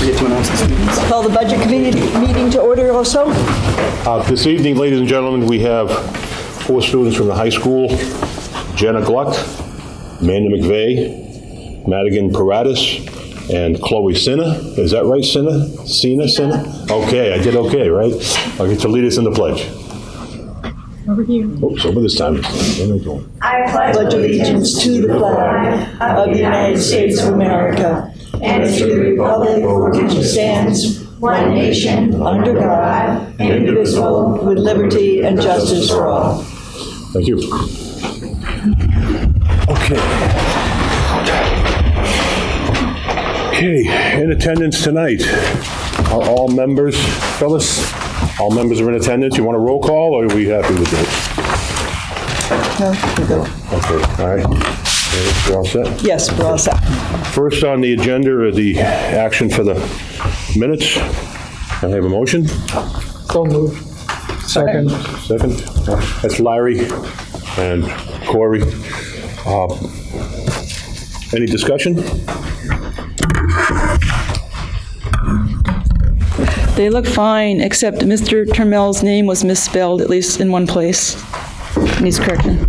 forget to announce the students. Call the Budget Committee meeting to order also. This evening, ladies and gentlemen, we have 4 students from the high school: Jenna Gluck, Amanda McVeigh, Madigan Paratus, and Chloe Sinna. Is that right, Sinna? Sinna? Okay, I did okay, right? I'll get to lead us in the pledge. Over here. Oops, over this time. I pledge allegiance to the flag of the United States of America and to the republic for which it stands, one nation, under God, indivisible, with liberty and justice for all. Thank you. Okay, in attendance tonight are all members. Phyllis, all members are in attendance. You want a roll call, or are we happy with that? No, we're good. Okay, all right. We're all set? Yes, we're all set. First on the agenda are the action for the minutes. I have a motion. So moved. Second. Second. That's Larry and Corey. Any discussion? They look fine, except Mr. Turmel's name was misspelled, at least in one place. Needs correction.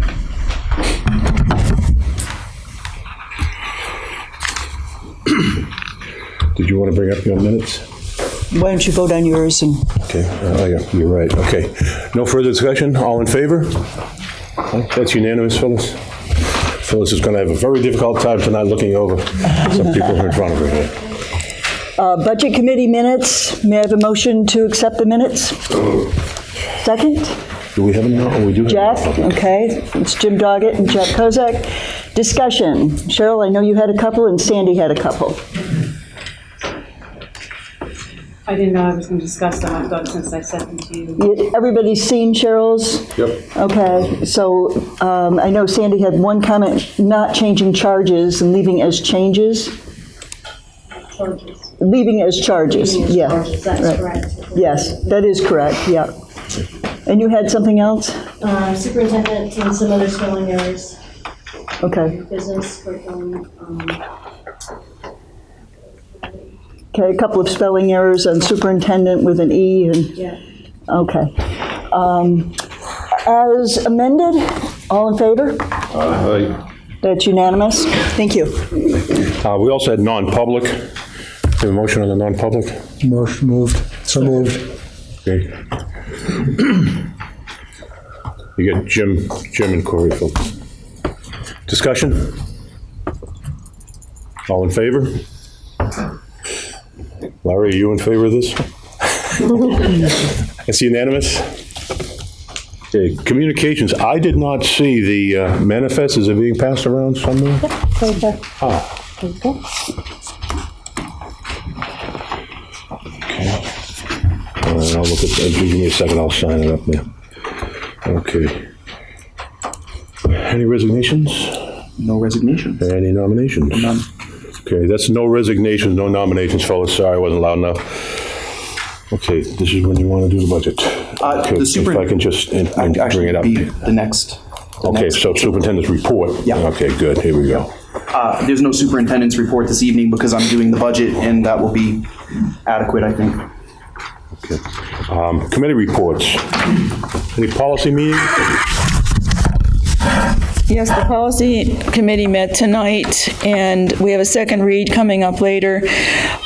Did you want to bring up your minutes? Why don't you vote on yours? And Okay, yeah, you're right, okay. No further discussion, all in favor? That's unanimous, Phyllis. Phyllis is going to have a very difficult time tonight looking over some people in front of her here. Budget Committee minutes. May I have a motion to accept the minutes? Second? Do we have any? Oh, we do. Jeff, okay. It's Jim Doggett and Jeff Kozak. Discussion. Cheryl, I know you had a couple, and Sandy had a couple. I didn't know I was going to discuss them. I thought since I sent them to you. Everybody's seen Cheryl's? Yep. Okay, so I know Sandy had one comment, not changing charges and leaving as changes. Charges. Leaving as charges, Leaving as yeah. charges. That's right. correct. Yes, that is correct, yeah. And you had something else? Superintendent and some other spelling errors. Okay. Business curriculum. Okay, a couple of spelling errors on superintendent with an E and, Yeah. okay. As amended, all in favor? Aye. That's unanimous. Thank you. We also had non-public. Have a motion on the non-public? Motion moved. So moved. Okay. You got Jim and Corey, folks. Discussion? All in favor? Larry, are you in favor of this? It's unanimous. Okay, communications. I did not see the manifest. Is it being passed around somewhere? Okay. Ah. Okay. All right, I'll look at that. Give me a second. I'll sign it up there. Okay. Any resignations? No resignations. Any nominations? None. Okay, that's no resignations, no nominations, fellas. Sorry, I wasn't loud enough. Okay, this is when you want to do the budget. Okay, The super- if I can just bring Actually, it up. be the next. Okay, so superintendent's report. Yeah. Okay, good. Here we go. There's no superintendent's report this evening because I'm doing the budget, and that will be adequate, I think. Okay. Committee reports. Any policy meetings? Yes, the policy committee met tonight, and we have a second read coming up later.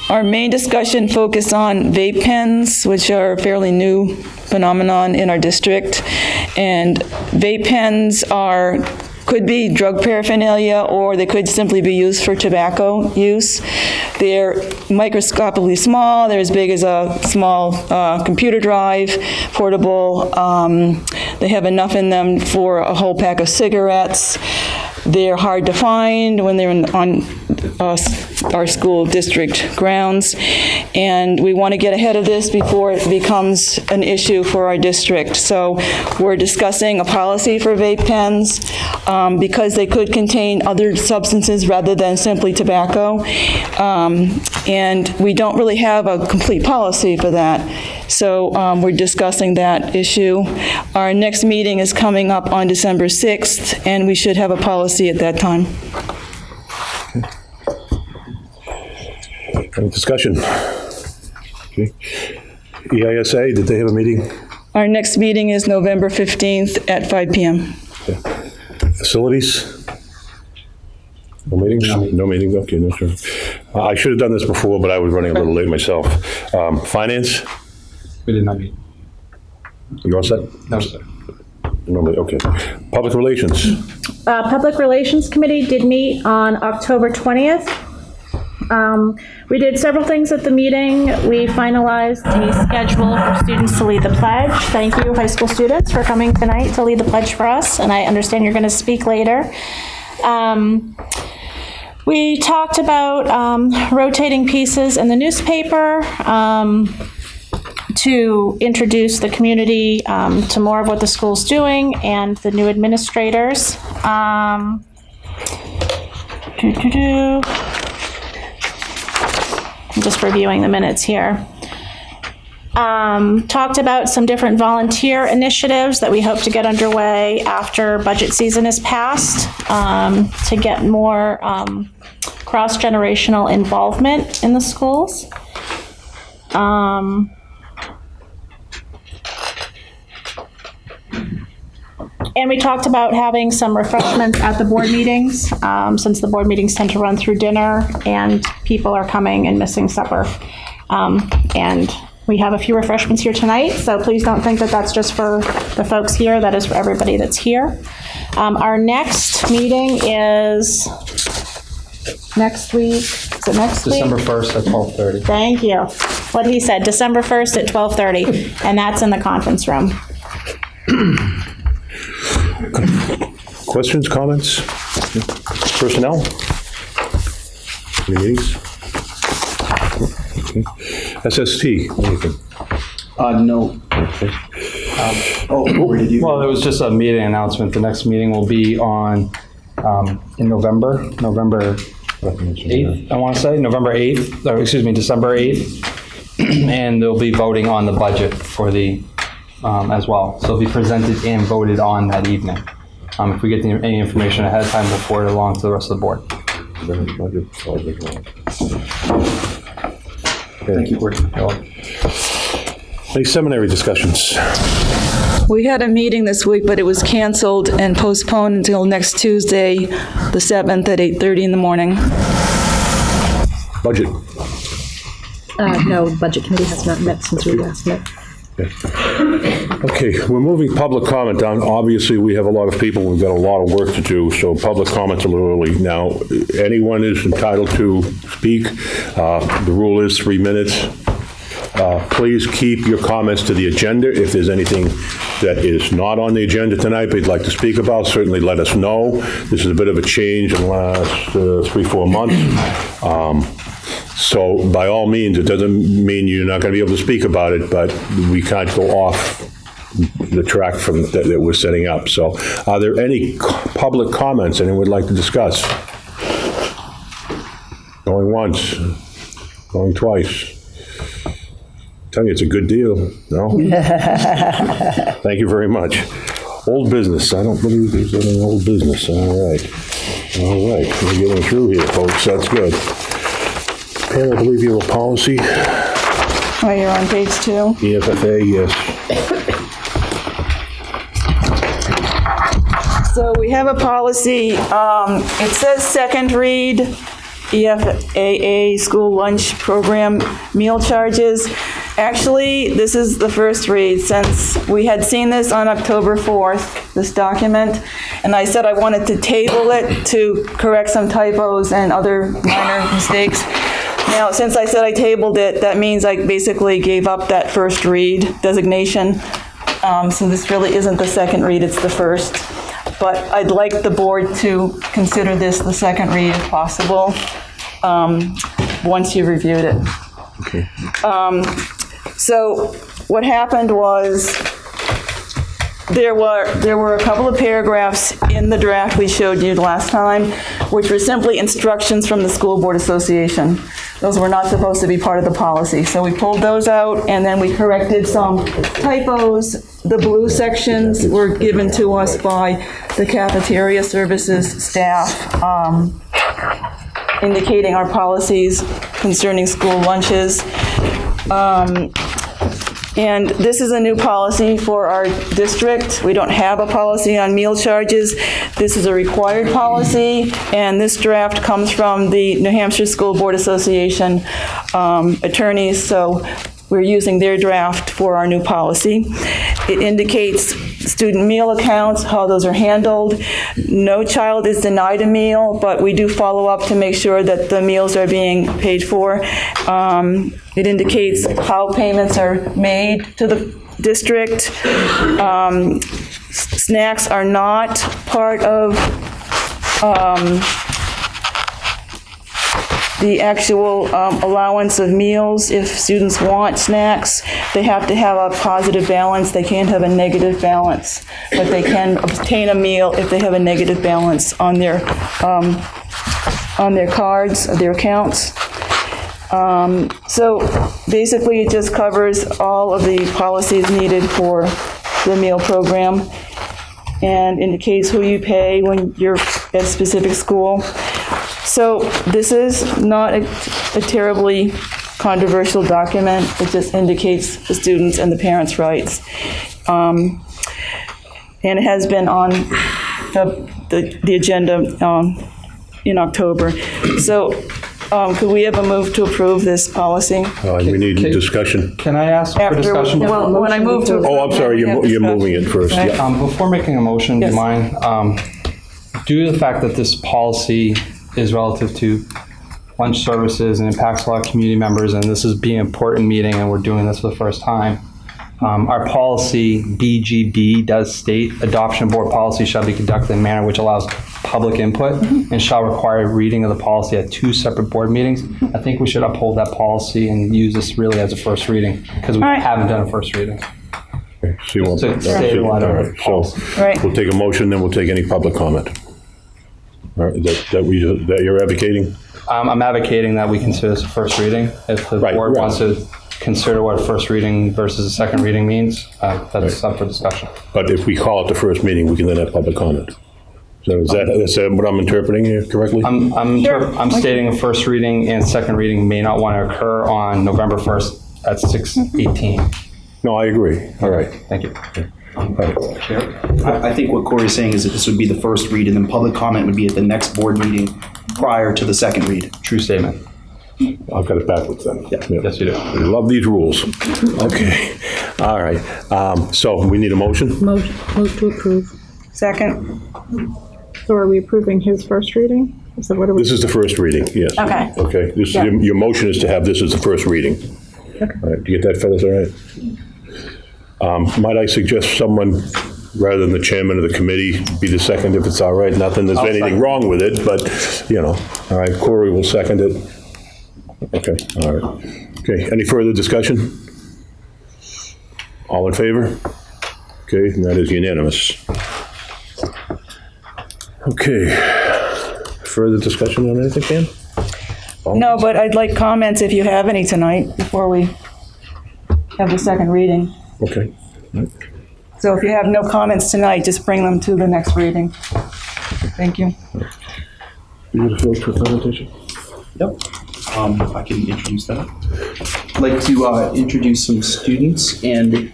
Our main discussion focused on vape pens, which are a fairly new phenomenon in our district. And vape pens could be drug paraphernalia, or they could simply be used for tobacco use. They're microscopically small. They're as big as a small computer drive, portable. They have enough in them for a whole pack of cigarettes. They're hard to find when they're on our school district grounds, and we want to get ahead of this before it becomes an issue for our district. So we're discussing a policy for vape pens because they could contain other substances rather than simply tobacco, and we don't really have a complete policy for that. So we're discussing that issue. Our next meeting is coming up on December 6th, and we should have a policy at that time. Any discussion? Okay. EISA, did they have a meeting? Our next meeting is November 15th at 5 p.m. Facilities? No meetings? No meetings, okay, no, sir. I should have done this before, but I was running a little late myself. Finance? We did not meet. You all set? No, sir. Nobody, okay. Public Relations? Public Relations Committee did meet on October 20th. We did several things at the meeting. We finalized the schedule for students to lead the pledge. Thank you, high school students, for coming tonight to lead the pledge for us, and I understand you're going to speak later. We talked about rotating pieces in the newspaper to introduce the community to more of what the school's doing and the new administrators. I'm just reviewing the minutes here. Talked about some different volunteer initiatives that we hope to get underway after budget season is passed to get more cross-generational involvement in the schools. And we talked about having some refreshments at the board meetings, since the board meetings tend to run through dinner and people are coming and missing supper. And we have a few refreshments here tonight, so please don't think that that's just for the folks here. That is for everybody that's here. Our next meeting is next week. Is it next week? December 1st at 12:30. Thank you. What he said, December 1st at 12:30, and that's in the conference room. Questions, comments? Personnel? Any meetings? Okay. SST, anything? No. Okay. Where did you? Well, it was just a meeting announcement. The next meeting will be on, in November 8th, I want to say, November 8th, or excuse me, December 8th. And they'll be voting on the budget for the, as well. So it'll be presented and voted on that evening. If we get any information ahead of time, we'll forward it along to the rest of the board. Thank you, Courtney. Any seminary discussions? We had a meeting this week, but it was canceled and postponed until next Tuesday, the 7th at 8:30 in the morning. Budget? No, Budget Committee has not met since we last met. Okay, we're moving public comment down. Obviously, we have a lot of people, we've got a lot of work to do, so public comment's a little early. Now, anyone is entitled to speak. The rule is 3 minutes. Please keep your comments to the agenda. If there's anything that is not on the agenda tonight but you'd like to speak about, certainly let us know. This is a bit of a change in the last 3-4 months. So by all means, it doesn't mean you're not going to be able to speak about it, but we can't go off the track from that we're setting up. So are there any public comments anyone would like to discuss? Going once, going twice. Tell you, it's a good deal. No? Thank you very much. Old business. I don't believe there's any old business. All right. All right. We're getting through here, folks. That's good. Pam, I believe you have a policy. Oh, you're on page 2? EFFA, yes. So we have a policy. It says second read, EFAA school lunch program meal charges. Actually, this is the first read since we had seen this on October 4th, this document, and I said I wanted to table it to correct some typos and other minor mistakes. Now, since I said I tabled it, that means I basically gave up that first read designation. So this really isn't the second read, it's the first. But I'd like the board to consider this the second read if possible, once you've reviewed it. Okay. So what happened was there were a couple of paragraphs in the draft we showed you last time, which were simply instructions from the School Board Association. Those were not supposed to be part of the policy. So we pulled those out, and then we corrected some typos. The blue sections were given to us by the cafeteria services staff, indicating our policies concerning school lunches. And this is a new policy for our district. We don't have a policy on meal charges. This is a required policy, and this draft comes from the New Hampshire School Board Association attorneys, so we're using their draft for our new policy. It indicates student meal accounts, how those are handled. No child is denied a meal, but we do follow up to make sure that the meals are being paid for. It indicates how payments are made to the district. Snacks are not part of the actual allowance of meals. If students want snacks, they have to have a positive balance. They can't have a negative balance, but they can obtain a meal if they have a negative balance on their cards, their accounts. So basically, it just covers all of the policies needed for the meal program and indicates who you pay when you're at a specific school. So this is not a terribly controversial document. It just indicates the students' and the parents' rights. And it has been on the agenda in October. So could we have a move to approve this policy? We need discussion. Can I ask for discussion? Well, when I move to... Oh, I'm sorry, you're moving it first. Right. Yeah. Before making a motion, do you mind? Due to the fact that this policy is relative to lunch services and impacts a lot of community members, and this is being an important meeting and we're doing this for the first time, our policy BGB does state adoption of board policy shall be conducted in a manner which allows public input and shall require reading of the policy at 2 separate board meetings. I think we should uphold that policy and use this really as a first reading because we haven't done a first reading. Okay, so you want So state a lot of all right, so Right. we'll take a motion, then we'll take any public comment. All right, that you're advocating? I'm advocating that we consider this a first reading. If the board wants to consider what a first reading versus a second reading means, that's up for discussion. But if we call it the first meeting, we can then have public comment. So is that what I'm interpreting here correctly? I'm stating a first reading and second reading may not want to occur on November 1st at 6:18. No, I agree. All right. Thank you. I think what Corey's saying is that this would be the first read, and then public comment would be at the next board meeting prior to the second read. True statement. I've got it backwards then. Yeah. Yes, you do. I love these rules. Okay. All right. So we need a motion? Move to approve. Second. So are we approving his first reading? So what are we? This is the first reading, yes. Okay. Okay. This is, your motion is to have this as the first reading. Okay. All right. Do you get that, fellas? All right. Might I suggest someone, rather than the chairman of the committee, be the second if it's all right? Not that there's anything wrong with it, but, you know. All right. Corey will second it. Okay. All right. Okay. Any further discussion? All in favor? Okay. And that is unanimous. Okay. Further discussion on anything, Pam? No, but I'd like comments if you have any tonight before we have the second reading. Okay. So if you have no comments tonight, just bring them to the next reading. Thank you. You want to field trip presentation? Yep. I can introduce that. I'd like to introduce some students and the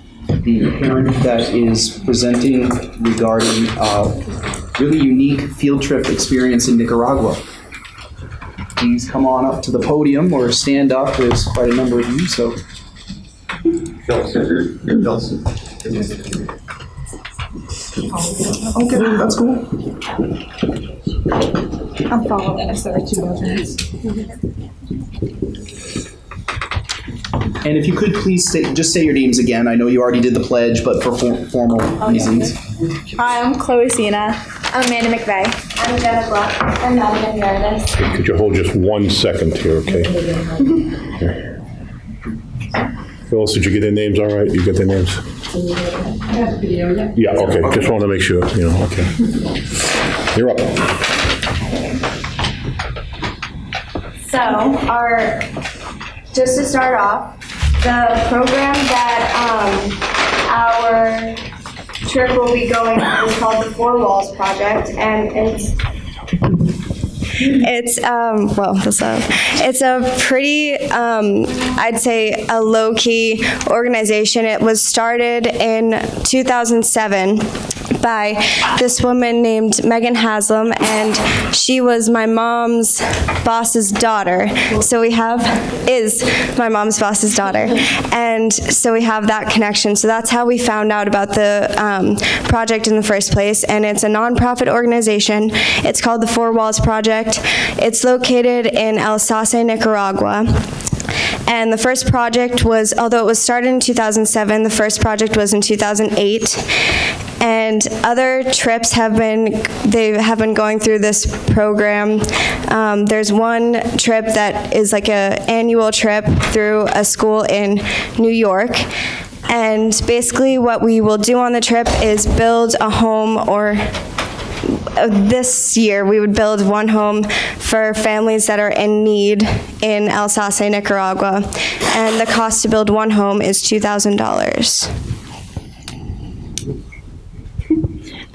parent that is presenting regarding really unique field trip experience in Nicaragua. Please come on up to the podium or stand up. There's quite a number of you, so. Okay, that's cool. I'm following SRSD. And if you could please just say your names again. I know you already did the pledge, but for formal reasons. Hi, I'm Chloe Sina. I'm Amanda McVeigh. I'm Jenna Gluck. I'm Madeline Meredith. Could you hold just 1 second here, okay? Okay. Phyllis, did you get their names all right? You get their names? Yeah, okay. Just want to make sure, you know, okay. You're up. So, just to start off, the program that our trip will be going on is called the Four Walls Project, and it's It's it's a pretty, I'd say, a low-key organization. It was started in 2007 by this woman named Megan Haslam, and she was my mom's boss's daughter. So is my mom's boss's daughter, and so we have that connection. So that's how we found out about the project in the first place, and it's a nonprofit organization. It's called the Four Walls Project. It's located in Alsace, Nicaragua. And the first project was, although it was started in 2007, the first project was in 2008. And other trips have been going through this program. There's one trip that is like an annual trip through a school in New York. And basically what we will do on the trip is build a home, or this year we would build one home for families that are in need in Alsace, Nicaragua. And the cost to build one home is $2,000.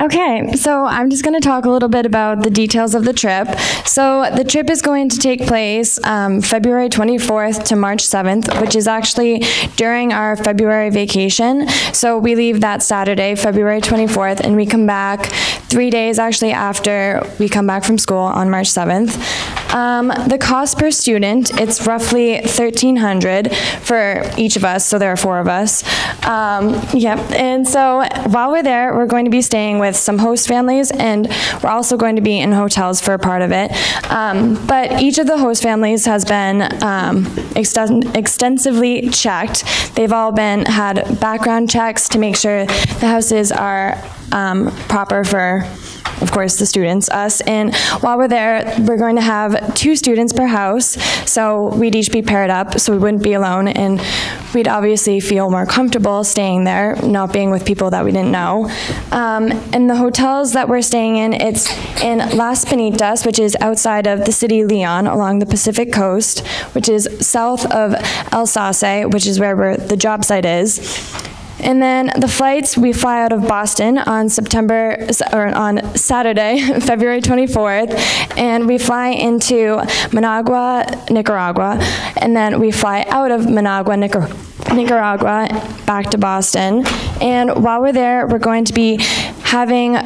Okay, so I'm just going to talk a little bit about the details of the trip. So the trip is going to take place February 24th to March 7th, which is actually during our February vacation. So we leave that Saturday, February 24th, and we come back 3 days actually after we come back from school on March 7th. The cost per student, it's roughly $1,300 for each of us, so there are 4 of us. And so while we're there, we're going to be staying with some host families, and we're also going to be in hotels for a part of it. But each of the host families has been extensively checked. They've all had background checks to make sure the houses are proper for, of course, the students, us. And while we're there, we're going to have 2 students per house, so we'd each be paired up, so we wouldn't be alone, and we'd obviously feel more comfortable staying there, not being with people that we didn't know. And the hotels that we're staying in, it's in Las Pinitas, which is outside of the city of Leon, along the Pacific coast, which is south of Alsace, which is where the job site is. And then the flights, we fly out of Boston on Saturday, February 24th, and we fly into Managua, Nicaragua, and then we fly out of Managua, Nicaragua, back to Boston. And while we're there, we're going to be having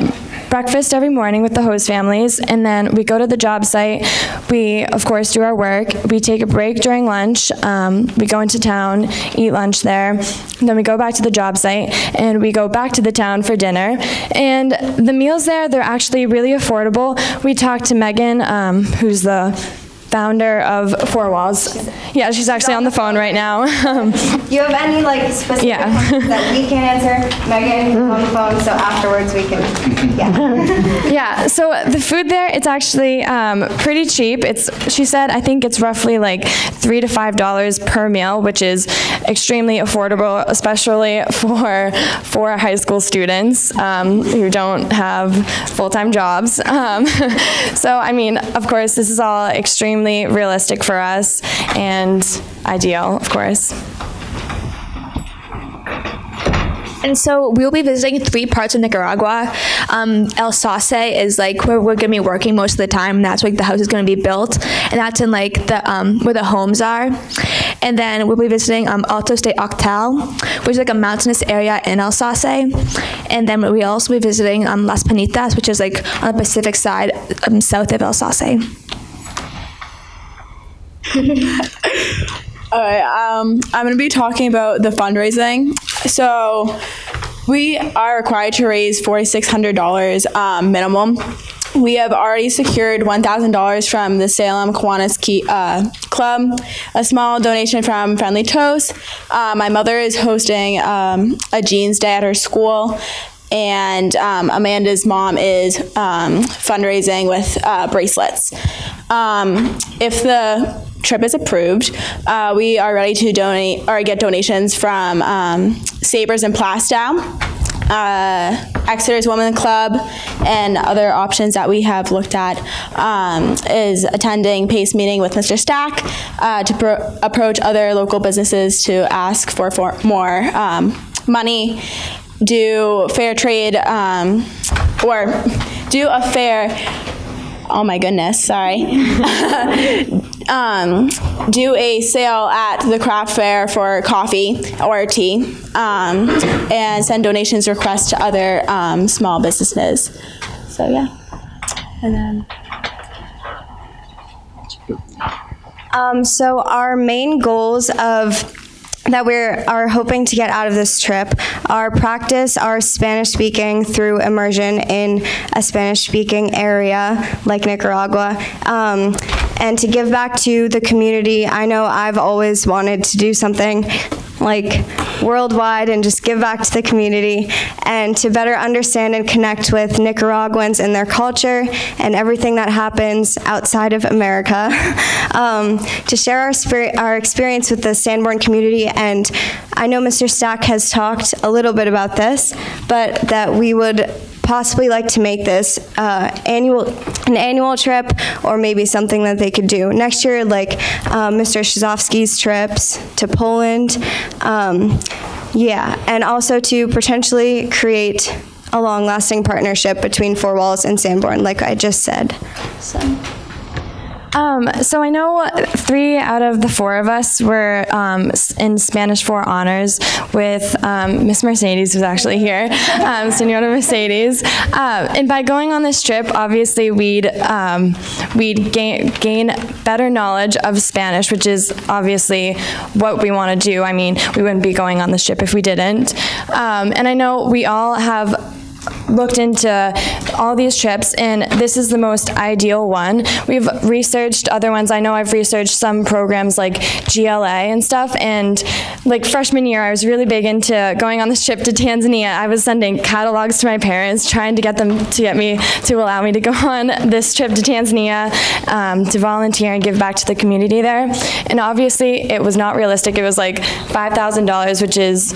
breakfast every morning with the host families, and then we go to the job site. We, of course, do our work. We take a break during lunch. We go into town, eat lunch there. Then we go back to the job site, and we go back to the town for dinner. And the meals there, they're actually really affordable. We talked to Megan, who's the founder of Four Walls. Yeah, she's actually on the phone right now. You have any specific questions that we can answer? Megan is on the phone, so afterwards we can, Yeah, so the food there, it's actually pretty cheap. She said, I think it's roughly like $3 to $5 per meal, which is extremely affordable, especially for high school students who don't have full-time jobs. So, I mean, of course, this is all extremely realistic for us and ideal, of course. And so we'll be visiting 3 parts of Nicaragua. Alsace is like where we're gonna be working most of the time. That's where the house is gonna be built, and that's in like the where the homes are. And then we'll be visiting Altos de Octal, which is like a mountainous area in Alsace. And then we'll also be visiting Las Pinitas, which is like on the Pacific side, south of Alsace. All right, I'm going to be talking about the fundraising. So we are required to raise $4,600 minimum. We have already secured $1,000 from the Salem Kiwanis Club, a small donation from Friendly Toast. My mother is hosting a Jeans Day at her school, and Amanda's mom is fundraising with bracelets. If the trip is approved, we are ready to donate or get donations from Sabres and Plastow, Exeter's Women's Club, and other options that we have looked at is attending PACE meeting with Mr. Stack to approach other local businesses to ask for more money, do fair trade or do a fair oh my goodness, sorry, do a sale at the craft fair for coffee or tea, and send donations requests to other small businesses. So yeah, and then. So our main goals that we are hoping to get out of this trip are practice our Spanish speaking through immersion in a Spanish speaking area like Nicaragua, and to give back to the community. I know I've always wanted to do something like worldwide and just give back to the community, and to better understand and connect with Nicaraguans and their culture and everything that happens outside of America, to share our experience with the Sanborn community. And I know Mr. Stack has talked a little bit about this, but that we would possibly like to make this an annual trip, or maybe something that they could do next year, like Mr. Shazovsky's trips to Poland. And also to potentially create a long-lasting partnership between Four Walls and Sanborn, like I just said. So I know 3 out of the 4 of us were in Spanish 4 honors with Miss Mercedes, who's actually here, Senora Mercedes. And by going on this trip, obviously we'd gain better knowledge of Spanish, which is obviously what we want to do. I mean, we wouldn't be going on this trip if we didn't. And I know we all have looked into all these trips, and this is the most ideal one. We've researched other ones. I know I've researched some programs like GLA and stuff, and like freshman year I was really big into going on this trip to Tanzania. I was sending catalogs to my parents trying to get them to allow me to go on this trip to Tanzania, to volunteer and give back to the community there. And obviously it was not realistic. It was like $5,000, which is,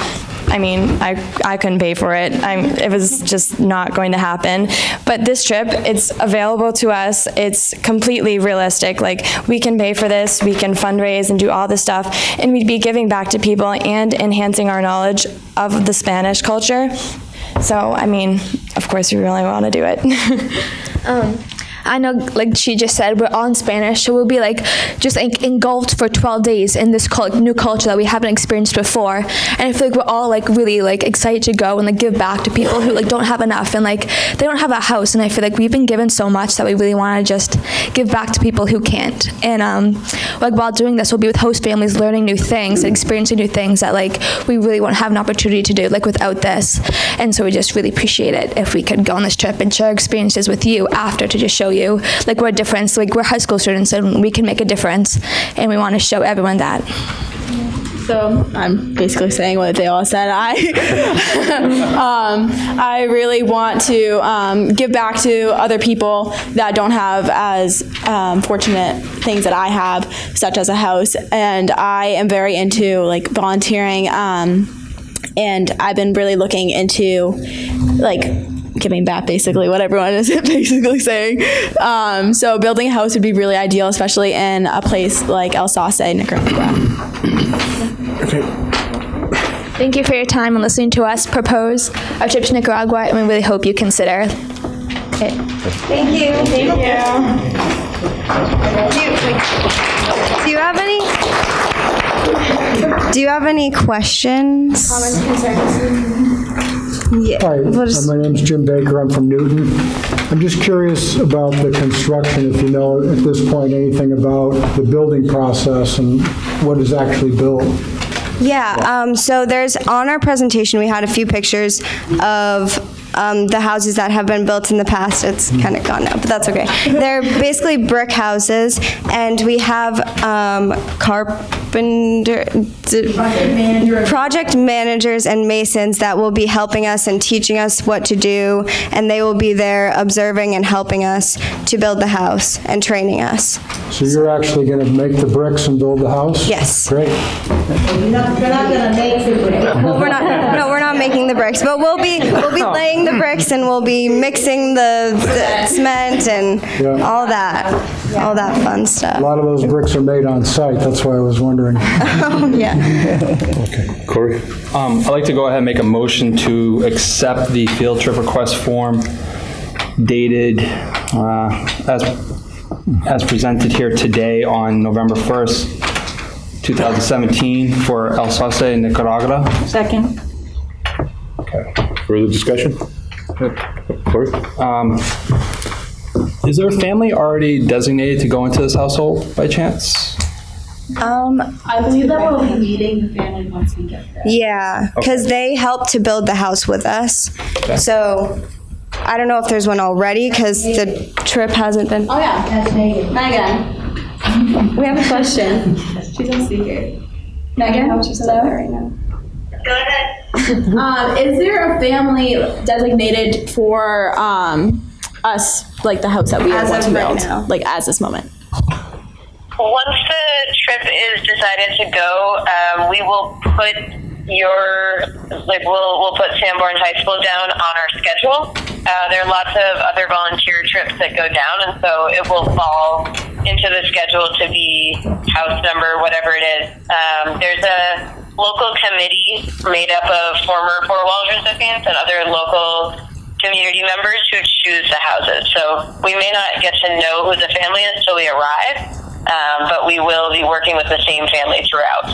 I mean, I couldn't pay for it. It was just not going to happen. But this trip, it's available to us. It's completely realistic. Like, we can pay for this, we can fundraise and do all this stuff, and we'd be giving back to people and enhancing our knowledge of the Spanish culture. So, I mean, of course we really want to do it. I know, like she just said, we're all in Spanish, so we'll be like just engulfed for 12 days in this new culture that we haven't experienced before. And I feel like we're all like really like excited to go and like give back to people who like don't have enough and like they don't have a house. And I feel like we've been given so much that we really want to just give back to people who can't. And like while doing this, we'll be with host families, learning new things and experiencing new things that like we really won't have an opportunity to do like without this. And so we just really appreciate it if we could go on this trip and share experiences with you after, to just show you like we're different. Like, we're high school students and we can make a difference, and we want to show everyone that. So I'm basically saying what they all said. I really want to give back to other people that don't have as fortunate things that I have, such as a house. And I am very into like volunteering, and I've been really looking into like giving back, basically what everyone is basically saying. So building a house would be really ideal, especially in a place like El Sauce, Nicaragua. Okay. Thank you for your time and listening to us propose a trip to Nicaragua, and we really hope you consider it. Thank you. Thank you. Do you have any questions? Comments, concerns? Yeah. Hi, my name's Jim Baker. I'm from Newton. I'm just curious about the construction, if you know at this point anything about the building process and what is actually built. Yeah, so there's, on our presentation, we had a few pictures of the houses that have been built in the past. It's kind of gone now, but that's okay. They're basically brick houses, and we have project managers and masons that will be helping us and teaching us what to do, and they will be there observing and helping us to build the house and training us. So you're actually going to make the bricks and build the house? Yes. Great. We're not going to make the bricks. Well, we're not making the bricks, but we'll be laying the bricks, and we'll be mixing the cement and all that fun stuff. A lot of those bricks are made on site. That's why I was wondering. Oh, yeah. Okay. Corey? I'd like to go ahead and make a motion to accept the field trip request form dated as presented here today on November 1st, 2017 for El Sauce, Nicaragua. Second. Okay. Further discussion? Corey? Is there a family already designated to go into this household by chance? I believe that we'll be meeting the family once we get there. Yeah, because they helped to build the house with us. Okay. So I don't know if there's one already because the trip hasn't been. Oh yeah, that's Megan. Megan, we have a question. She's on speaker. Megan, she's hello. Right now. Go ahead. Is there a family designated for us, like the house that we want to build, like as this moment? Once the trip is decided to go, we will put we'll put Sanborn High School down on our schedule. There are lots of other volunteer trips that go down, and so it will fall into the schedule to be house number, whatever it is. There's a local committee made up of former Four Walls recipients and other local community members who choose the houses. So we may not get to know who the family is until we arrive, but we will be working with the same family throughout.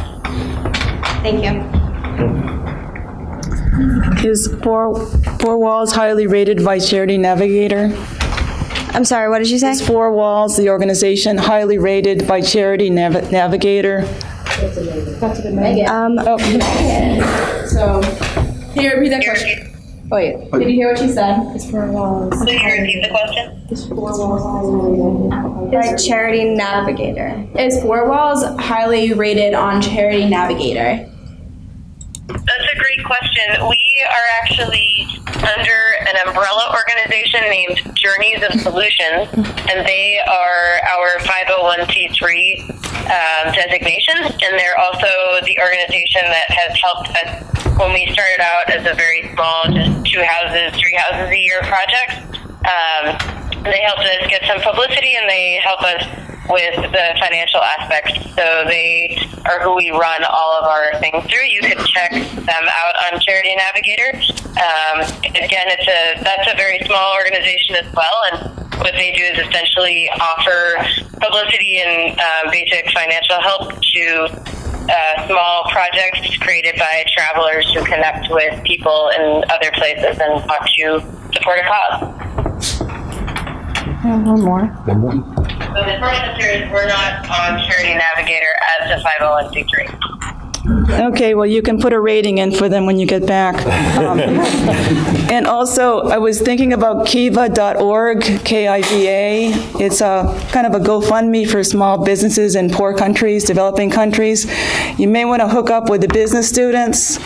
Thank you. Is Four Walls highly rated by Charity Navigator? I'm sorry, what did you say? Is Four Walls, the organization, highly rated by Charity Navigator? That's a good Megan. So, can you repeat that question? Oh, wait. Did you hear what she said? It's Four Walls. Will you repeat the question? Is Four Walls highly rated? By Charity Navigator. Is Four Walls highly rated on Charity Navigator? That's a great question. We are actually under an umbrella organization named Journeys of Solutions, and they are our 501c3 designation, and they're also the organization that has helped us when we started out as a very small, just 2 houses, 3 houses a year project. They helped us get some publicity, and they help us with the financial aspects. So they are who we run all of our things through. You can check them out on Charity Navigator. Again, that's a very small organization as well, and what they do is essentially offer publicity and basic financial help to small projects created by travelers who connect with people in other places and want to support a cause. One more. So the short answer is we're not on Charity Navigator as a 501c3. Okay, well, you can put a rating in for them when you get back. And also, I was thinking about kiva.org, K-I-V-A. It's a kind of a GoFundMe for small businesses in poor countries, developing countries. You may want to hook up with the business students,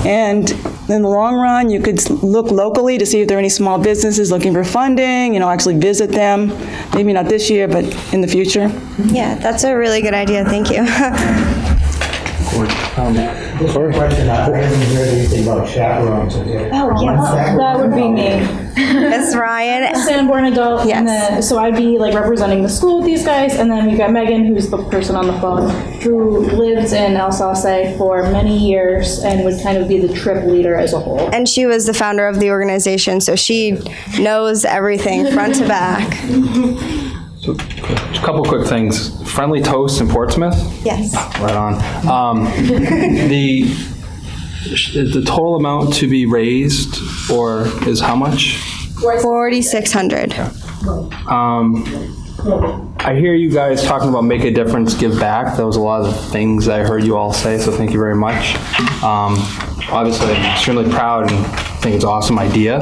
and in the long run, you could look locally to see if there are any small businesses looking for funding, actually visit them. Maybe not this year, but in the future. Yeah, that's a really good idea. Thank you. Question, I haven't heard anything about chaperones. Oh, yeah, that would be me. Miss Ryan. Sanborn adult. Yes. And then, so I'd be like representing the school with these guys, and then we've got Megan, who's the person on the phone, who lived in El Sauce for many years and would kind of be the trip leader as a whole. And she was the founder of the organization, so she knows everything front to back. So, a couple quick things. Friendly Toast in Portsmouth? Yes. Right on. The total amount to be raised, or is how much? 4,600. I hear you guys talking about make a difference, give back. That was a lot of things I heard you all say, so thank you very much. Obviously, I'm extremely proud and think it's an awesome idea.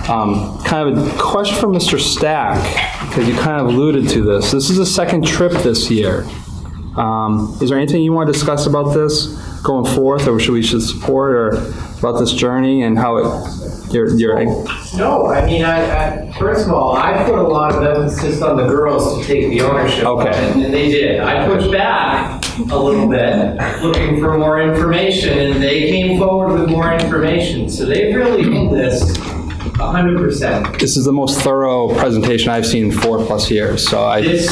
Kind of a question for Mr. Stack, because you kind of alluded to this. This is the second trip this year. Is there anything you want to discuss about this going forth, or should we support, or about this journey and how you're No, I mean, I first of all, I put a lot of emphasis on the girls to take the ownership of it, and they did. I pushed back a little bit, looking for more information, and they came forward with more information. So they really did this 100%. This is the most thorough presentation I've seen in 4+ years, so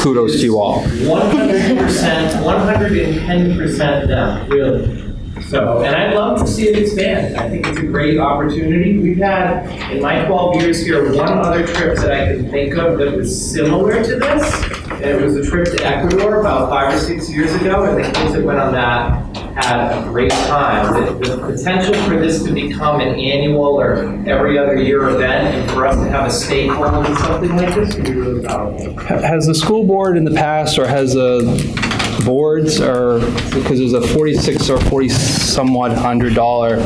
kudos to you all. 100%, 110% them, really. So, and I'd love to see it expand. I think it's a great opportunity. We've had, in my 12 years here, one other trip that I can think of that was similar to this. And it was a trip to Ecuador about 5 or 6 years ago, and the kids that went on that had a great time. The potential for this to become an annual or every other year event, and for us to have a stakeholder in something like this would be really powerful. Has the school board in the past, or has boards, or because there's a $46 or $40 somewhat $100,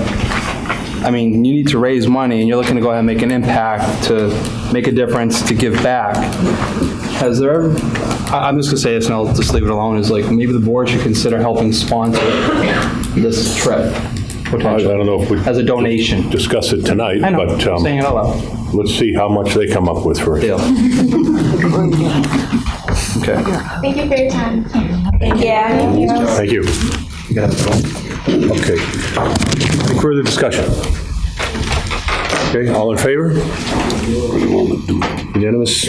I mean, you need to raise money and you're looking to go ahead and make an impact, to make a difference, to give back. Has there ever, I'm just gonna say this and I'll just leave it alone, is like maybe the board should consider helping sponsor this trip. I don't know if we as a donation. Discuss it tonight, I know, but saying it out loud. Let's see how much they come up with first. Deal. Okay. Thank you for your time. Thank you. Okay. Any further discussion? Okay, all in favor? Unanimous?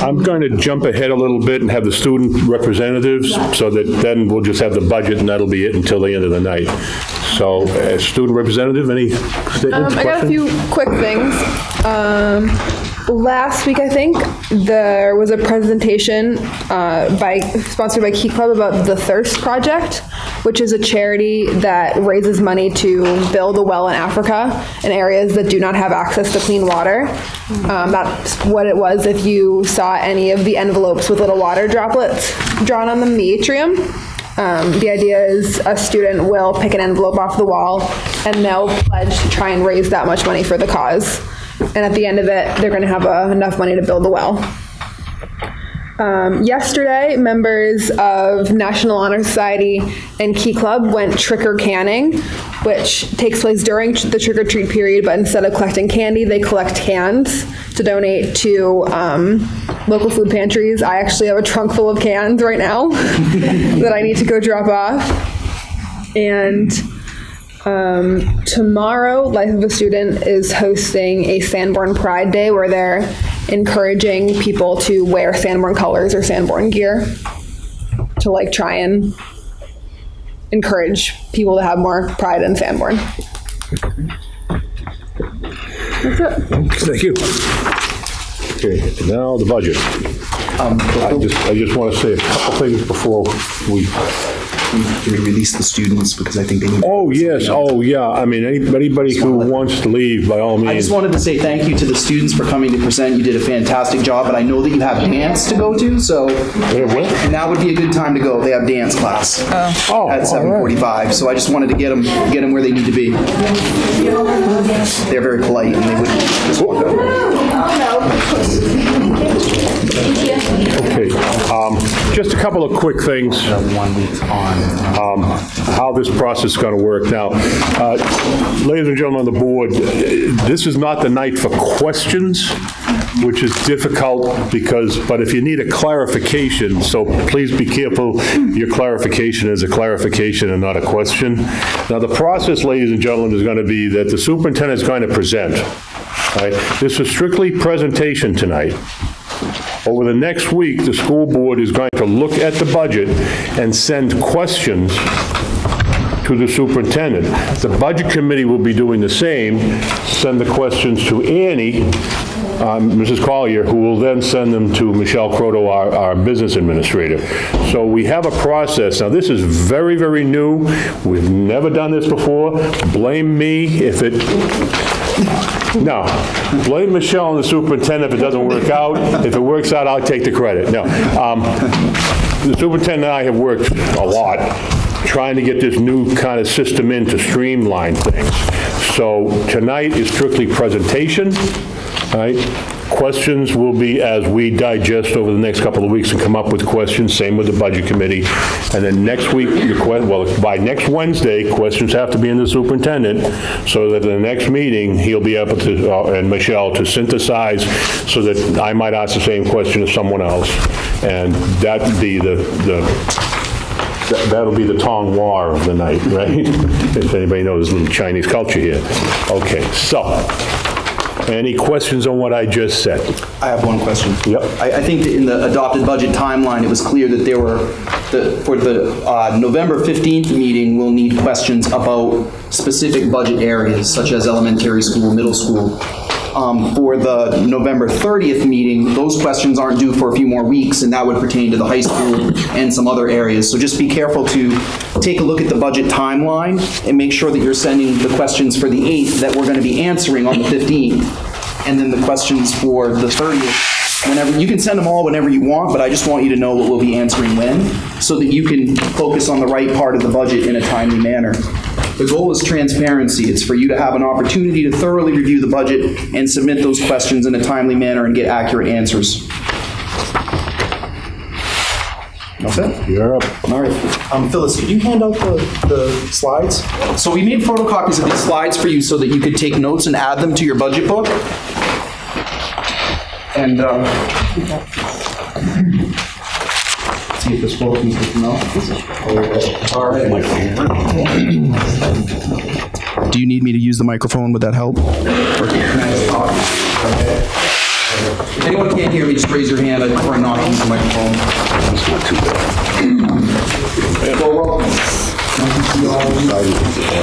I'm going to jump ahead a little bit and have the student representatives, so that then we'll just have the budget and that'll be it until the end of the night. So, student representative, any statements? I got a few quick things. Last week, I think, there was a presentation sponsored by Key Club about the Thirst Project, which is a charity that raises money to build a well in Africa in areas that do not have access to clean water. That's what it was if you saw any of the envelopes with little water droplets drawn on them in the atrium. The idea is a student will pick an envelope off the wall and they'll pledge to try and raise that much money for the cause. And at the end of it, they're going to have enough money to build the well. Yesterday, members of National Honor Society and Key Club went trick-or-canning, which takes place during the trick-or-treat period, but instead of collecting candy, they collect cans to donate to local food pantries. I actually have a trunk full of cans right now that I need to go drop off. And tomorrow, Life of a Student is hosting a Sanborn Pride Day where they're encouraging people to wear Sanborn colors or Sanborn gear to like try and encourage people to have more pride in Sanborn. That's it. Thank you. Okay, now the budget. I just want to say a couple things before we release the students, because I think they need. Oh yes, oh yeah. I mean, anybody who wants to leave, by all means. I just wanted to say thank you to the students for coming to present. You did a fantastic job, and I know that you have dance to go to, so and that would be a good time to go. They have dance class at 7:45, so I just wanted to get them where they need to be. They're very polite, and they wouldn't just walk out. Okay, just a couple of quick things. 1 week on how this process is going to work. Now, ladies and gentlemen on the board, this is not the night for questions, which is difficult but if you need a clarification, so please be careful, your clarification is a clarification and not a question. Now, the process, ladies and gentlemen, is going to be that the superintendent is going to present. Right? This is strictly presentation tonight. Over the next week, the school board is going to look at the budget and send questions to the superintendent. The budget committee will be doing the same, send the questions to Annie, Mrs. Collier, who will then send them to Michelle Croto, our business administrator. So we have a process. Now, this is very, very new. We've never done this before. Blame me if it... No, blame Michelle and the superintendent if it doesn't work out. If it works out, I'll take the credit. No, the superintendent and I have worked a lot trying to get this new kind of system in to streamline things. So tonight is strictly presentation, right? Questions will be as we digest over the next couple of weeks and come up with questions, same with the budget committee. And then next week, by next Wednesday, questions have to be in the superintendent so that in the next meeting, he'll be able to, and Michelle, to synthesize so that I might ask the same question as someone else. And that'll be that'll be the tong war of the night, right? If anybody knows a little Chinese culture here. Okay, so Any questions on what I just said? I have one question. Yep. I think that in the adopted budget timeline, it was clear that there were, for the November 15th meeting, we'll need questions about specific budget areas, such as elementary school, middle school. For the November 30th meeting, those questions aren't due for a few more weeks, and that would pertain to the high school and some other areas. So just be careful to take a look at the budget timeline and make sure that you're sending the questions for the 8th that we're going to be answering on the 15th, and then the questions for the 30th. Whenever, you can send them all whenever you want, but I just want you to know what we'll be answering when, so that you can focus on the right part of the budget in a timely manner. The goal is transparency. It's for you to have an opportunity to thoroughly review the budget and submit those questions in a timely manner and get accurate answers. All set? You're up. All right. Phyllis, could you hand out the slides? So we made photocopies of these slides for you so that you could take notes and add them to your budget book. And see if this photo can come out. All right. Do you need me to use the microphone? Would that help? Or can I just talk? Okay. If anyone can't hear me, just raise your hand. I prefer not to use the microphone. That's not too bad.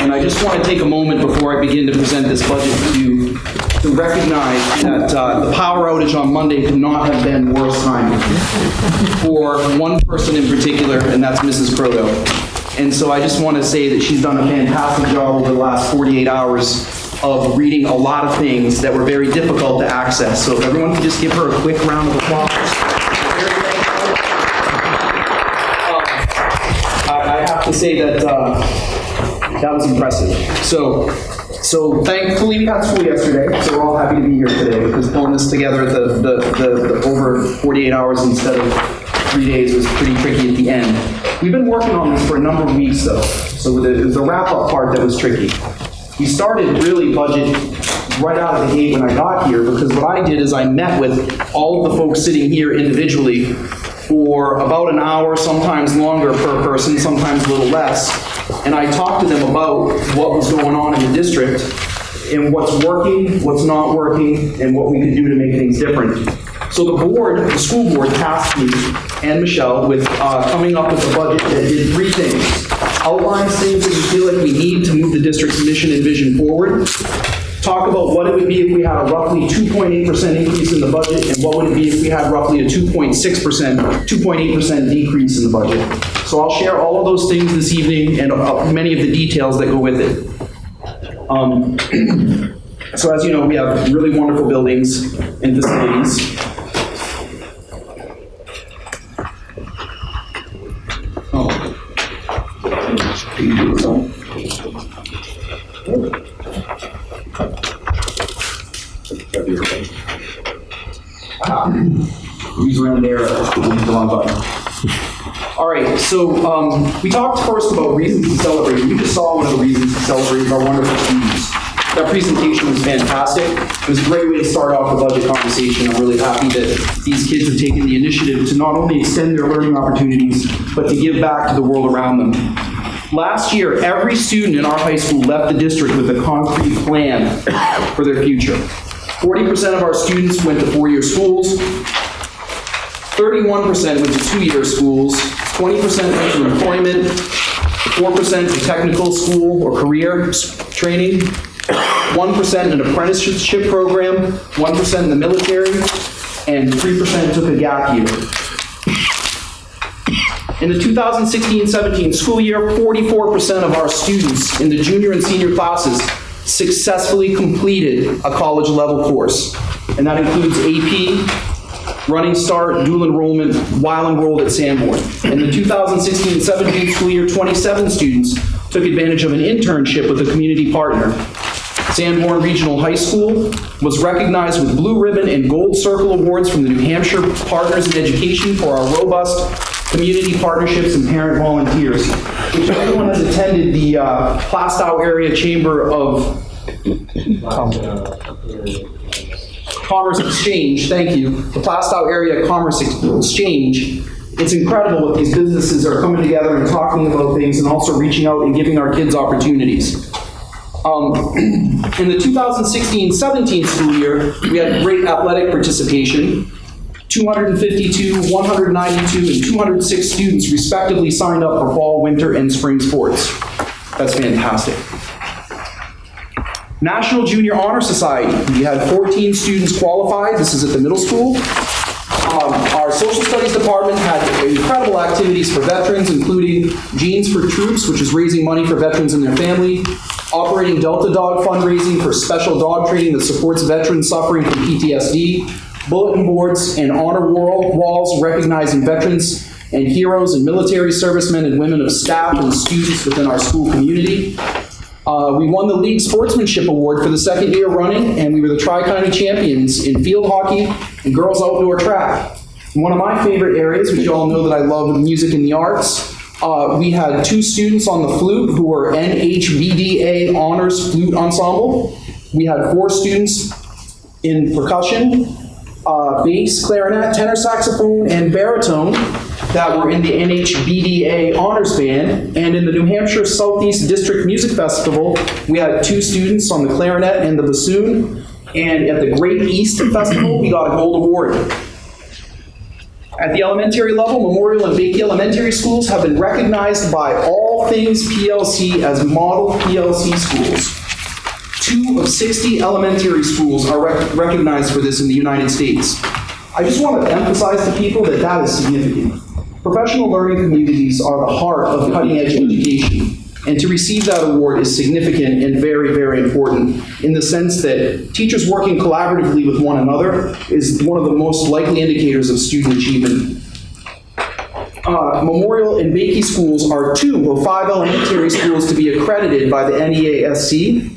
And I just want to take a moment before I begin to present this budget to you to recognize that the power outage on Monday could not have been worse timing for one person in particular, and that's Mrs. Croto. And so I just want to say that she's done a fantastic job over the last 48 hours of reading a lot of things that were very difficult to access. So if everyone could just give her a quick round of applause. I have to say that that was impressive. So thankfully we had school yesterday, so we're all happy to be here today, because pulling this together the over 48 hours instead of 3 days was pretty tricky at the end. We've been working on this for a number of weeks though, so it was the wrap-up part that was tricky. We started really budget right out of the gate when I got here, because what I did is I met with all of the folks sitting here individually for about an hour, sometimes longer per person, sometimes a little less. And I talked to them about what was going on in the district and what's working, what's not working, and what we could do to make things different. So the board, the school board, tasked me and Michelle with coming up with a budget that did three things. Outlines things that we feel like we need to move the district's mission and vision forward. Talk about what it would be if we had a roughly 2.8% increase in the budget, and what would it be if we had roughly a 2.8% decrease in the budget. So I'll share all of those things this evening and many of the details that go with it. So as you know, we have really wonderful buildings and facilities. Usually on there, the wrong button. All right, so we talked first about reasons to celebrate. You just saw one of the reasons to celebrate our wonderful students. That presentation was fantastic. It was a great way to start off the budget conversation. I'm really happy that these kids have taken the initiative to not only extend their learning opportunities, but to give back to the world around them. Last year, every student in our high school left the district with a concrete plan for their future. 40% of our students went to four-year schools, 31% went to two-year schools, 20% went to employment, 4% to technical school or career training, 1% in an apprenticeship program, 1% in the military, and 3% took a gap year. In the 2016-17 school year, 44% of our students in the junior and senior classes successfully completed a college level course. And that includes AP, Running Start, dual enrollment, while enrolled at Sanborn. In the 2016-17 school year, 27 students took advantage of an internship with a community partner. Sanborn Regional High School was recognized with Blue Ribbon and Gold Circle Awards from the New Hampshire Partners in Education for our robust community partnerships and parent volunteers. If anyone has attended the Plastow Area Chamber of Commerce Exchange, thank you, the Plastow Area Commerce Exchange, it's incredible what these businesses are coming together and talking about things and also reaching out and giving our kids opportunities. In the 2016-17 school year, we had great athletic participation. 252, 192, and 206 students respectively signed up for fall, winter, and spring sports. That's fantastic. National Junior Honor Society, we had 14 students qualified. This is at the middle school. Our social studies department had incredible activities for veterans, including Jeans for Troops, which is raising money for veterans and their family, operating Delta Dog fundraising for special dog training that supports veterans suffering from PTSD, bulletin boards and honor walls recognizing veterans and heroes and military servicemen and women of staff and students within our school community. We won the League Sportsmanship Award for the second year running, and we were the Tri-County champions in field hockey and girls outdoor track. One of my favorite areas, which you all know that I love, music and the arts, we had 2 students on the flute who were NHBDA Honors Flute Ensemble. We had 4 students in percussion, bass, clarinet, tenor saxophone, and baritone that were in the NHBDA Honors Band. And in the New Hampshire Southeast District Music Festival, we had 2 students on the clarinet and the bassoon. And at the Great East Festival, we got a gold award. At the elementary level, Memorial and Bakey Elementary Schools have been recognized by All Things PLC as model PLC schools. 2 of 60 elementary schools are recognized for this in the United States. I just want to emphasize to people that that is significant. Professional learning communities are the heart of cutting-edge education, and to receive that award is significant and very, very important in the sense that teachers working collaboratively with one another is one of the most likely indicators of student achievement. Memorial and Bakey schools are 2 of 5 elementary schools to be accredited by the NEASC.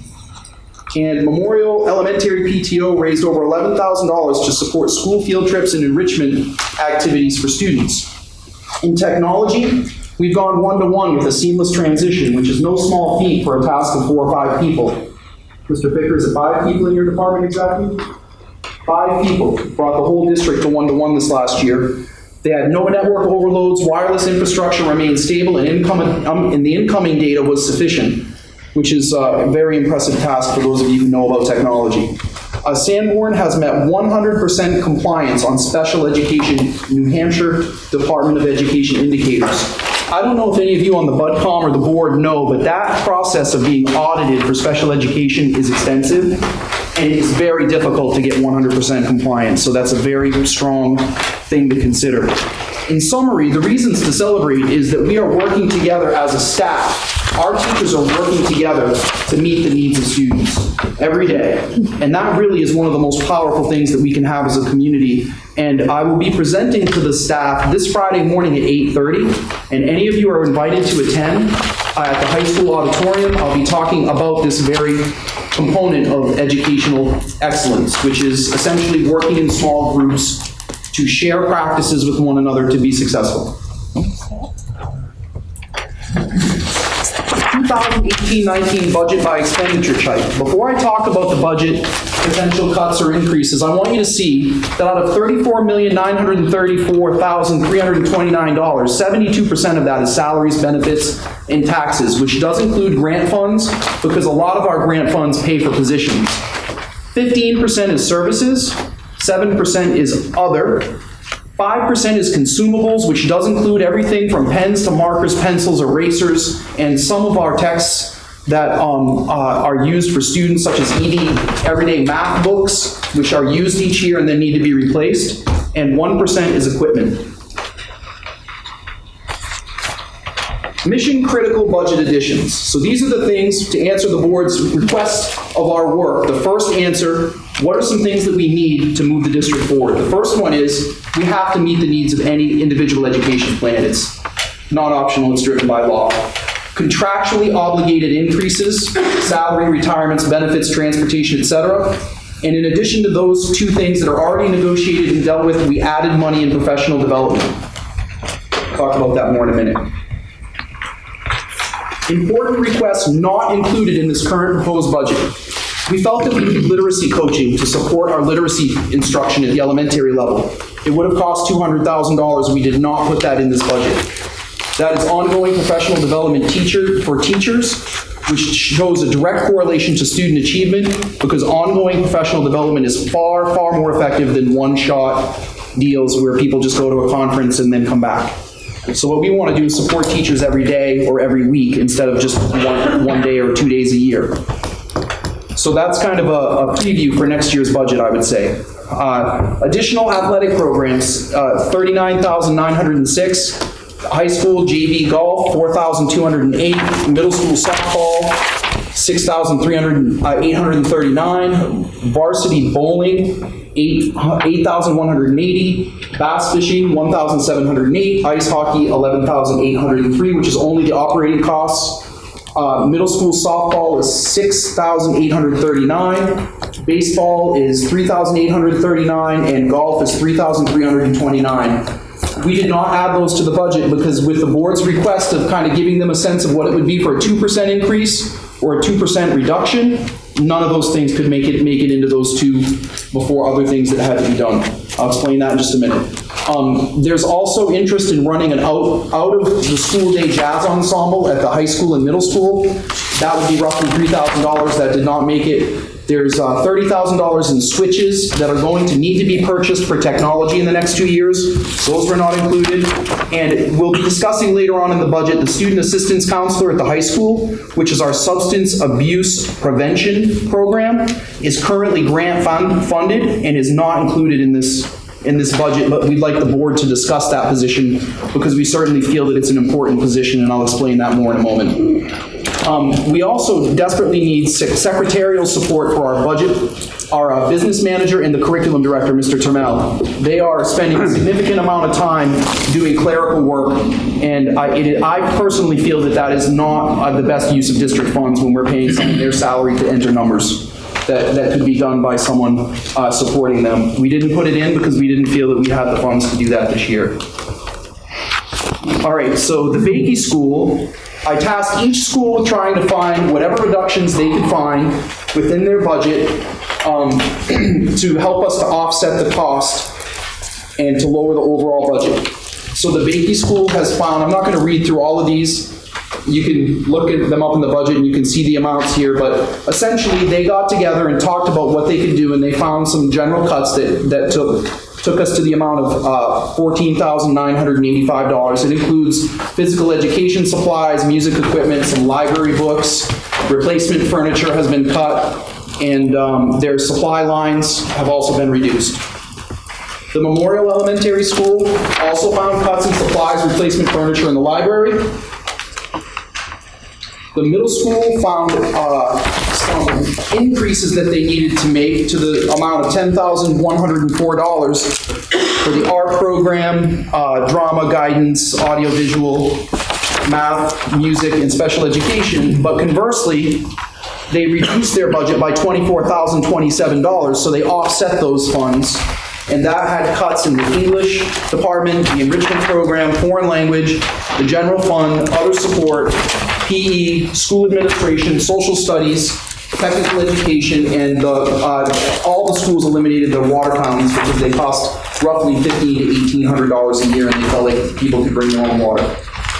And Memorial Elementary PTO raised over $11,000 to support school field trips and enrichment activities for students. In technology, we've gone one-to-one with a seamless transition, which is no small feat for a task of 4 or 5 people. Mr. Picker, is it 5 people in your department exactly? 5 people brought the whole district to one-to-one this last year. They had no network overloads, wireless infrastructure remained stable, and the incoming data was sufficient, which is a very impressive task for those of you who know about technology. Sanborn has met 100% compliance on Special Education New Hampshire Department of Education indicators. I don't know if any of you on the BudCom or the board know, but that process of being audited for special education is extensive, and it's very difficult to get 100% compliance, so that's a very strong thing to consider. In summary, the reasons to celebrate is that we are working together as a staff. Our teachers are working together to meet the needs of students every day. And that really is one of the most powerful things that we can have as a community. And I will be presenting to the staff this Friday morning at 8:30. And any of you are invited to attend at the high school auditorium. I'll be talking about this very component of educational excellence, which is essentially working in small groups to share practices with one another to be successful. 2018-19 budget by expenditure type. Before I talk about the budget potential cuts or increases, I want you to see that out of $34,934,329, 72% of that is salaries, benefits, and taxes, which does include grant funds because a lot of our grant funds pay for positions. 15% is services, 7% is other, 5% is consumables, which does include everything from pens to markers, pencils, erasers, and some of our texts that are used for students, such as ED everyday math books, which are used each year and then need to be replaced, and 1% is equipment. Mission critical budget additions. So these are the things to answer the board's request of our work. The first answer, what are some things that we need to move the district forward? The first one is we have to meet the needs of any individual education plan. It's not optional, it's driven by law. Contractually obligated increases, salary, retirements, benefits, transportation, etc. And in addition to those 2 things that are already negotiated and dealt with, we added money in professional development. I'll talk about that more in a minute. Important requests not included in this current proposed budget. We felt that we needed literacy coaching to support our literacy instruction at the elementary level. It would have cost $200,000. We did not put that in this budget. That is ongoing professional development for teachers, which shows a direct correlation to student achievement, because ongoing professional development is far, far more effective than one-shot deals where people just go to a conference and then come back. So what we want to do is support teachers every day or every week instead of just one day or 2 days a year. So that's kind of a preview for next year's budget, I would say. Additional athletic programs, $39,906. High school JV golf, $4,208. Middle school softball, $6,839. Varsity bowling, $8,180. Bass fishing, $1,708. Ice hockey, $11,803, which is only the operating costs. Middle school softball is $6,839. Baseball is $3,839, and golf is $3,329. We did not add those to the budget because with the board's request of kind of giving them a sense of what it would be for a 2% increase or a 2% reduction, none of those things could make it into those two before other things that had to be done. I'll explain that in just a minute. There's also interest in running an out of the school day jazz ensemble at the high school and middle school. That would be roughly $3,000. That did not make it. There's $30,000 in switches that are going to need to be purchased for technology in the next 2 years. Those were not included. And we'll be discussing later on in the budget the student assistance counselor at the high school, which is our substance abuse prevention program, is currently grant funded and is not included in this budget, but we'd like the board to discuss that position because we certainly feel that it's an important position, and I'll explain that more in a moment. We also desperately need secretarial support for our budget. Our business manager and the curriculum director, Mr. Termel, they are spending a significant amount of time doing clerical work, and I personally feel that that is not the best use of district funds when we're paying someone their salary to enter numbers. That could be done by someone supporting them. We didn't put it in because we didn't feel that we had the funds to do that this year. All right, so the Bakey School, I tasked each school with trying to find whatever reductions they could find within their budget to help us to offset the cost and to lower the overall budget. So the Bakey School has found, I'm not going to read through all of these, you can look at them up in the budget and you can see the amounts here, but essentially they got together and talked about what they could do, and they found some general cuts that took us to the amount of $14,985. It includes physical education supplies, music equipment, some library books, replacement furniture has been cut, and their supply lines have also been reduced. The Memorial Elementary School also found cuts in supplies, replacement furniture in the library. The middle school found some increases that they needed to make to the amount of $10,104 for the art program, drama, guidance, audiovisual, math, music, and special education. But conversely, they reduced their budget by $24,027, so they offset those funds. And that had cuts in the English department, the enrichment program, foreign language, the general fund, other support, PE, school administration, social studies, technical education, and all the schools eliminated their water fountains because they cost roughly $1,500 to $1,800 a year, and they felt like people could bring their own water.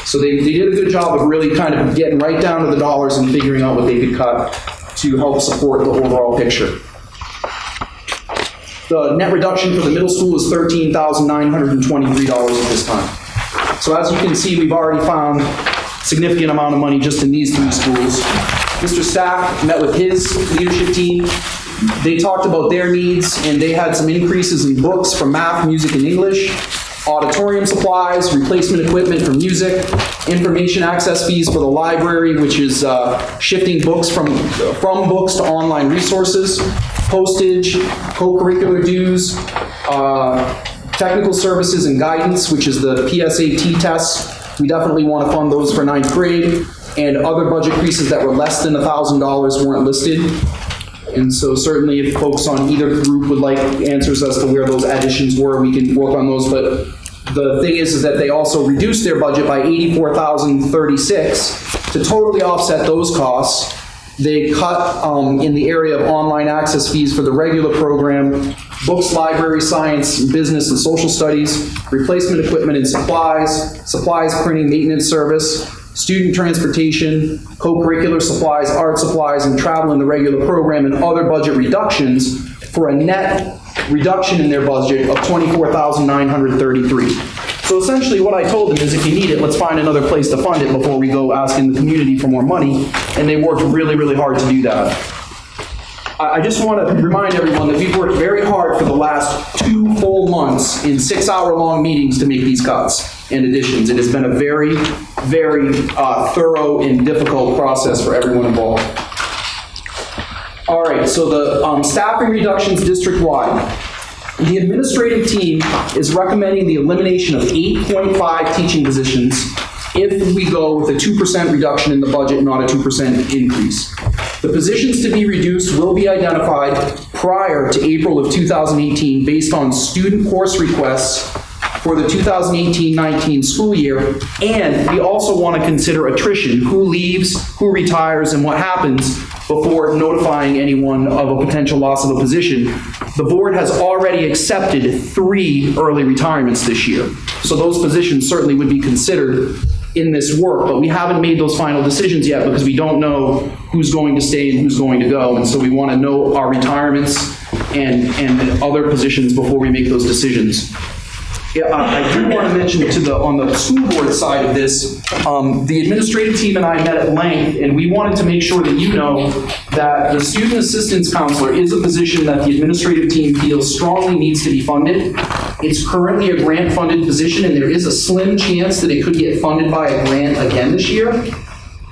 So they did a good job of really kind of getting right down to the dollars and figuring out what they could cut to help support the overall picture. The net reduction for the middle school is $13,923 at this time. So as you can see, we've already found significant amount of money just in these three schools. Mr. Stack met with his leadership team. They talked about their needs, and they had some increases in books for math, music, and English, auditorium supplies, replacement equipment for music, information access fees for the library, which is shifting books from books to online resources, postage, co-curricular dues, technical services and guidance, which is the PSAT tests. We definitely want to fund those for 9th grade, and other budget increases that were less than $1,000 weren't listed. And so certainly if folks on either group would like answers as to where those additions were, we can work on those. But the thing is that they also reduced their budget by $84,036 to totally offset those costs. They cut in the area of online access fees for the regular program, books, library, science, business, and social studies, replacement equipment and supplies, printing, maintenance service, student transportation, co-curricular supplies, art supplies, and travel in the regular program, and other budget reductions for a net reduction in their budget of $24,933. So essentially what I told them is, if you need it, let's find another place to fund it before we go asking the community for more money, and they worked really, really hard to do that. I just want to remind everyone that we've worked very hard for the last 2 full months in 6-hour-long meetings to make these cuts and additions. It has been a very, very thorough and difficult process for everyone involved. All right, so the staffing reductions district-wide. The administrative team is recommending the elimination of 8.5 teaching positions if we go with a 2% reduction in the budget, not a 2% increase. The positions to be reduced will be identified prior to April of 2018 based on student course requests for the 2018-19 school year, and we also want to consider attrition, who leaves, who retires, and what happens before notifying anyone of a potential loss of a position. The board has already accepted 3 early retirements this year, so those positions certainly would be considered in this work, but we haven't made those final decisions yet because we don't know who's going to stay and who's going to go, and so we want to know our retirements and other positions before we make those decisions. Yeah, I do want to mention on the school board side of this, the administrative team and I met at length, and we wanted to make sure that you know that the student assistance counselor is a position that the administrative team feels strongly needs to be funded. It's currently a grant-funded position, and there is a slim chance that it could get funded by a grant again this year.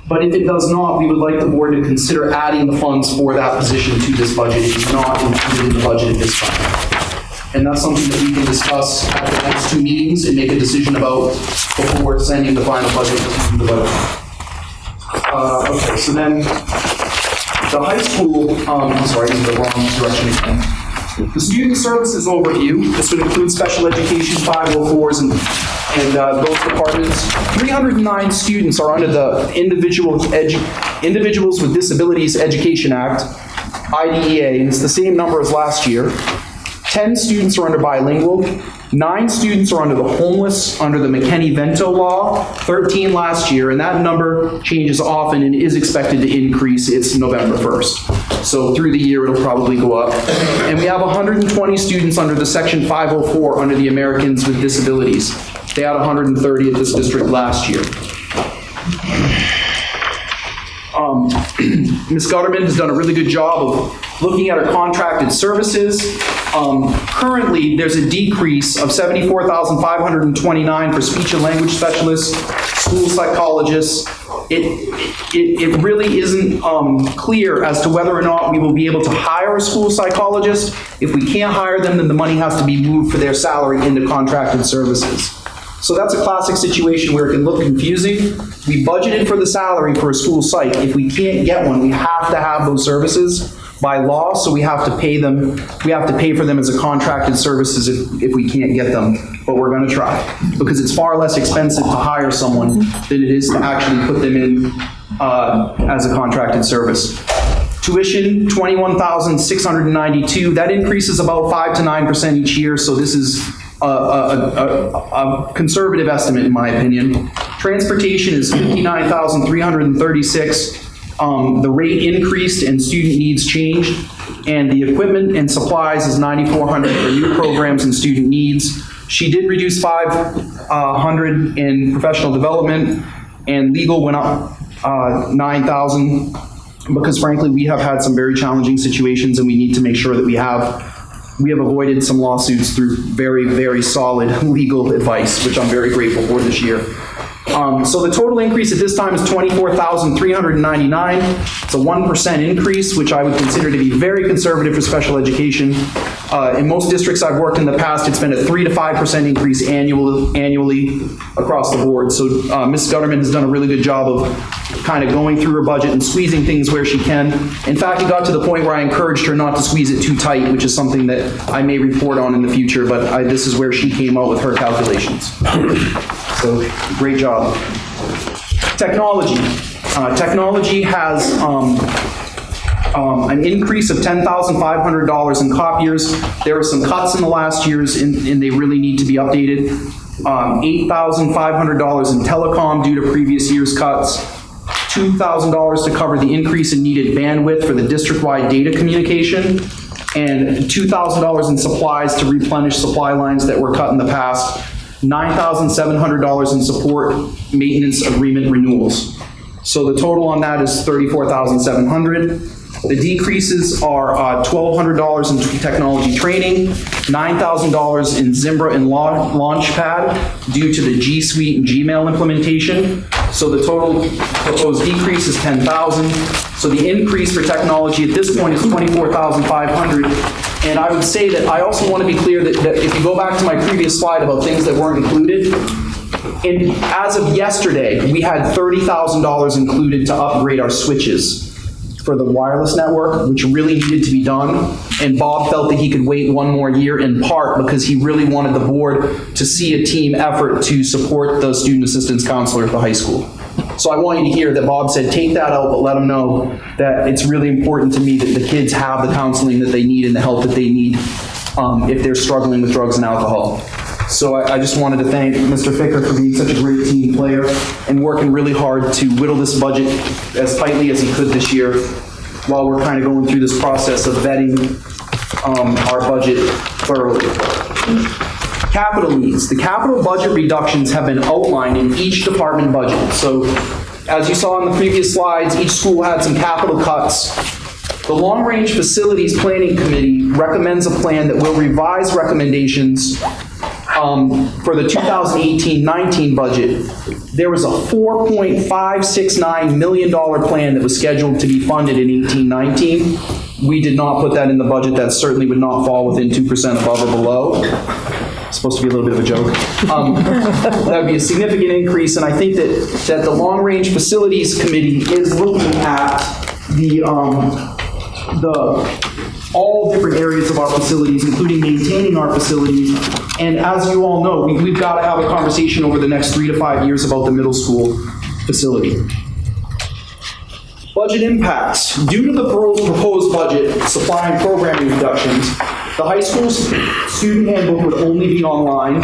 But if it does not, we would like the board to consider adding the funds for that position to this budget. It is not included in the budget at this time. And that's something that we can discuss at the next 2 meetings and make a decision about before sending the final budget to the budget. Okay, so then the high school, I'm sorry, this is the wrong direction again. The student services overview, this would include special education, 504s, and those departments. 309 students are under the Individuals with Disabilities Education Act, IDEA, and it's the same number as last year. 10 students are under bilingual, 9 students are under the homeless, under the McKinney-Vento law, 13 last year, and that number changes often and is expected to increase. It's November 1st. So through the year, it'll probably go up. And we have 120 students under the Section 504 under the Americans with Disabilities. They had 130 at this district last year. Ms. Gutterman has done a really good job of looking at our contracted services. Currently, there's a decrease of $74,529 for speech and language specialists, school psychologists. It really isn't clear as to whether or not we will be able to hire a school psychologist. If we can't hire them, then the money has to be moved for their salary into contracted services. So that's a classic situation where it can look confusing. We budgeted for the salary for a school psych. If we can't get one, we have to have those services by law, so we have to pay them. We have to pay for them as a contracted services if we can't get them, but we're going to try because it's far less expensive to hire someone than it is to actually put them in as a contracted service. Tuition, $21,692. That increases about 5 to 9% each year, so this is a conservative estimate in my opinion. Transportation is $59,336. The rate increased and student needs changed, and the equipment and supplies is $9,400 for new programs and student needs. She did reduce $500 in professional development, and legal went up $9,000 because frankly we have had some very challenging situations, and we need to make sure that we have avoided some lawsuits through very, very solid legal advice, which I'm very grateful for this year. So the total increase at this time is $24,399. It's a 1% increase, which I would consider to be very conservative for special education. In most districts I've worked in the past, it's been a 3 to 5% increase annually across the board. So Ms. Gutterman has done a really good job of kind of going through her budget and squeezing things where she can. In fact, it got to the point where I encouraged her not to squeeze it too tight, which is something that I may report on in the future, but this is where she came out with her calculations. So great job. Technology. Technology has an increase of $10,500 in copiers. There were some cuts in the last years, and they really need to be updated. $8,500 in telecom due to previous year's cuts, $2,000 to cover the increase in needed bandwidth for the district-wide data communication, and $2,000 in supplies to replenish supply lines that were cut in the past, $9,700 in support maintenance agreement renewals. So the total on that is $34,700. The decreases are $1,200 in technology training, $9,000 in Zimbra and Launchpad due to the G Suite and Gmail implementation. So the total proposed decrease is $10,000. So the increase for technology at this point is $24,500. And I would say that I also want to be clear that if you go back to my previous slide about things that weren't included, as of yesterday, we had $30,000 included to upgrade our switches for the wireless network, which really needed to be done. And Bob felt that he could wait one more year, in part because he really wanted the board to see a team effort to support the student assistance counselor at the high school. So I want you to hear that Bob said, take that out, but let them know that it's really important to me that the kids have the counseling that they need and the help that they need if they're struggling with drugs and alcohol. So I just wanted to thank Mr. Ficker for being such a great team player and working really hard to whittle this budget as tightly as he could this year while we're kind of going through this process of vetting our budget thoroughly. Capital needs. The capital budget reductions have been outlined in each department budget. So as you saw in the previous slides, each school had some capital cuts. The Long Range Facilities Planning Committee recommends a plan that will revise recommendations for the 2018-19 budget. There was a $4.569 million plan that was scheduled to be funded in 18-19. We did not put that in the budget. That certainly would not fall within 2% above or below. It's supposed to be a little bit of a joke. That would be a significant increase, and I think that the Long Range Facilities Committee is looking at all different areas of our facilities, including maintaining our facilities. And as you all know, we've got to have a conversation over the next 3 to 5 years about the middle school facility. Budget impacts. Due to the proposed budget, supply and programming reductions, the high school student handbook would only be online.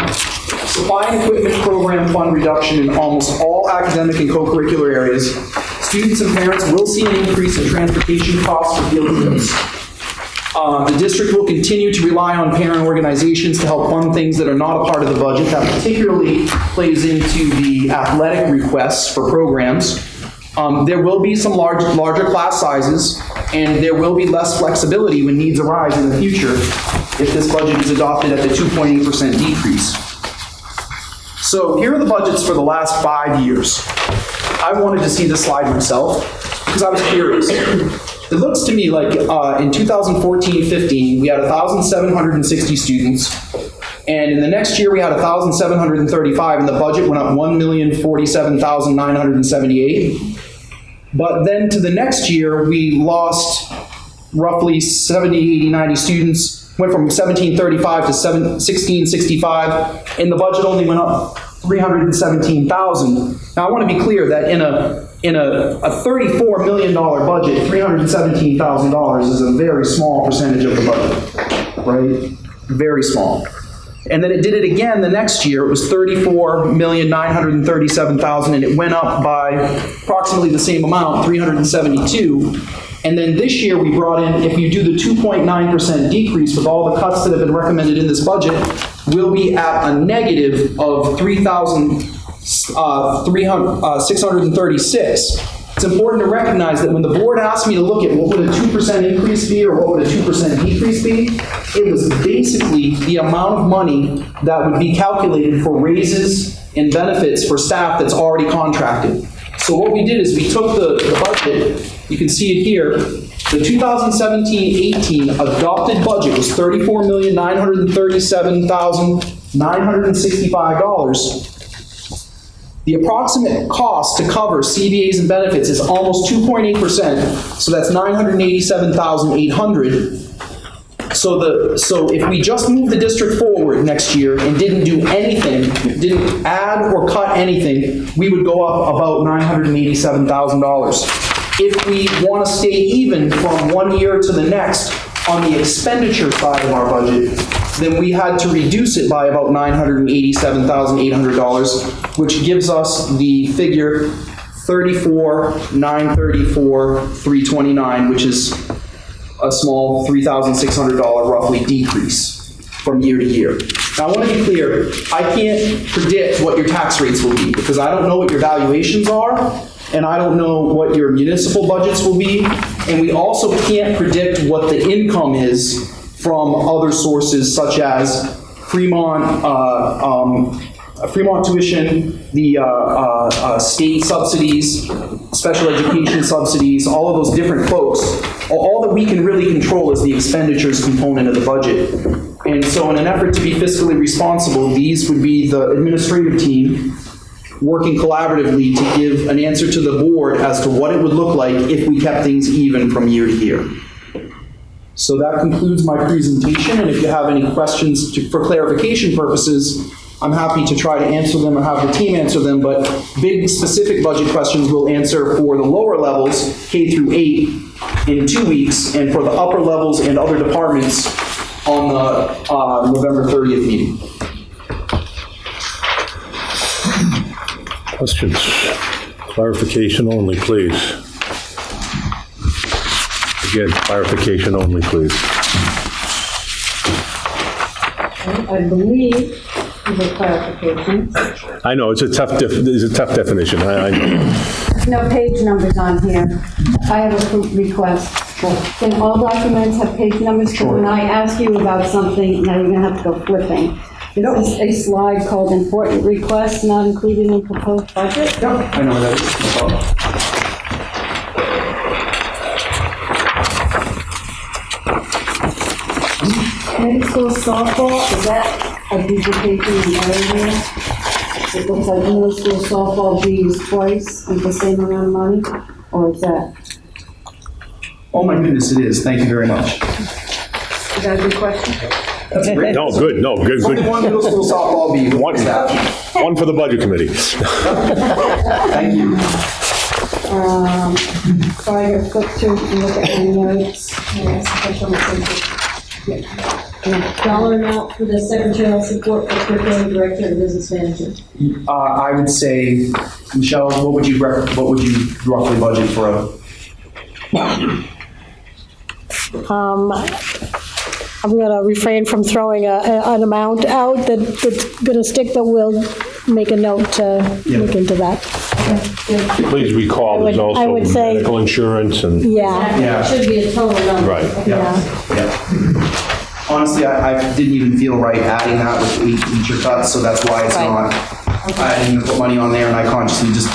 Supply and equipment program fund reduction in almost all academic and co-curricular areas. Students and parents will see an increase in transportation costs for field trips. The district will continue to rely on parent organizations to help fund things that are not a part of the budget. That particularly plays into the athletic requests for programs. There will be some larger class sizes, and there will be less flexibility when needs arise in the future if this budget is adopted at the 2.8% decrease. So here are the budgets for the last 5 years. I wanted to see this slide myself because I was curious. It looks to me like in 2014-15, we had 1,760 students, and in the next year we had 1,735, and the budget went up $1,047,978. But then to the next year, we lost roughly 70, 80, 90 students, went from 1,735 to 1,665, and the budget only went up $317,000. Now I want to be clear that in a $34 million budget, $317,000 is a very small percentage of the budget, right? Very small. And then it did it again the next year. It was $34,937,000, and it went up by approximately the same amount, $372,000. And then this year we brought in, if you do the 2.9% decrease with all the cuts that have been recommended in this budget, we'll be at a negative of $3,636. It's important to recognize that when the board asked me to look at what would a 2% increase be or what would a 2% decrease be, it was basically the amount of money that would be calculated for raises and benefits for staff that's already contracted. So what we did is we took the budget, you can see it here, the 2017-18 adopted budget was $34,937,965. The approximate cost to cover CBAs and benefits is almost 2.8%, so that's $987,800. So if we just moved the district forward next year and didn't do anything, didn't add or cut anything, we would go up about $987,000. If we want to stay even from one year to the next on the expenditure side of our budget, then we had to reduce it by about $987,800, which gives us the figure $34,934,329, which is a small $3,600 roughly decrease from year to year. Now, I want to be clear, I can't predict what your tax rates will be because I don't know what your valuations are, and I don't know what your municipal budgets will be, and we also can't predict what the income is from other sources such as Fremont tuition, the state subsidies, special education subsidies, all of those different folks. All that we can really control is the expenditures component of the budget. And so in an effort to be fiscally responsible, these would be the administrative team working collaboratively to give an answer to the board as to what it would look like if we kept things even from year to year. So that concludes my presentation, and if you have any questions for clarification purposes, I'm happy to try to answer them or have the team answer them, but big specific budget questions we'll answer for the lower levels, K through 8, in 2 weeks, and for the upper levels and other departments on the November 30th meeting. Questions? Clarification only, please. Again, clarification only, please. I believe the clarification. I know, it's a tough definition. I know. No page numbers on here. I have a request. Can all documents have page numbers? Because when I ask you about something, now you're going to have to go flipping. This is a slide called Important Requests Not Included in Proposed Budget. I know what that is. No problem. Middle school softball, is that a duplication in area? It looks like middle school softball be used twice with the same amount of money, or is that? Oh my goodness, it is. Thank you very much. Is that a good question? That's a great No, good, no, good. Only one middle school softball be. One for the budget committee. Thank you. So I got flip through and look at my notes. Dollar amount for the secretarial support for curriculum director and business manager. I would say, Michelle, what would you roughly budget for a? I'm going to refrain from throwing an amount out that's going to stick, but we'll make a note to look into that. Please recall, there's also medical insurance and. Yeah. It should be a total number. Right. Yeah. Honestly, I didn't even feel right adding that with 8 teacher cuts, so that's why it's not. I didn't even put money on there, and I consciously just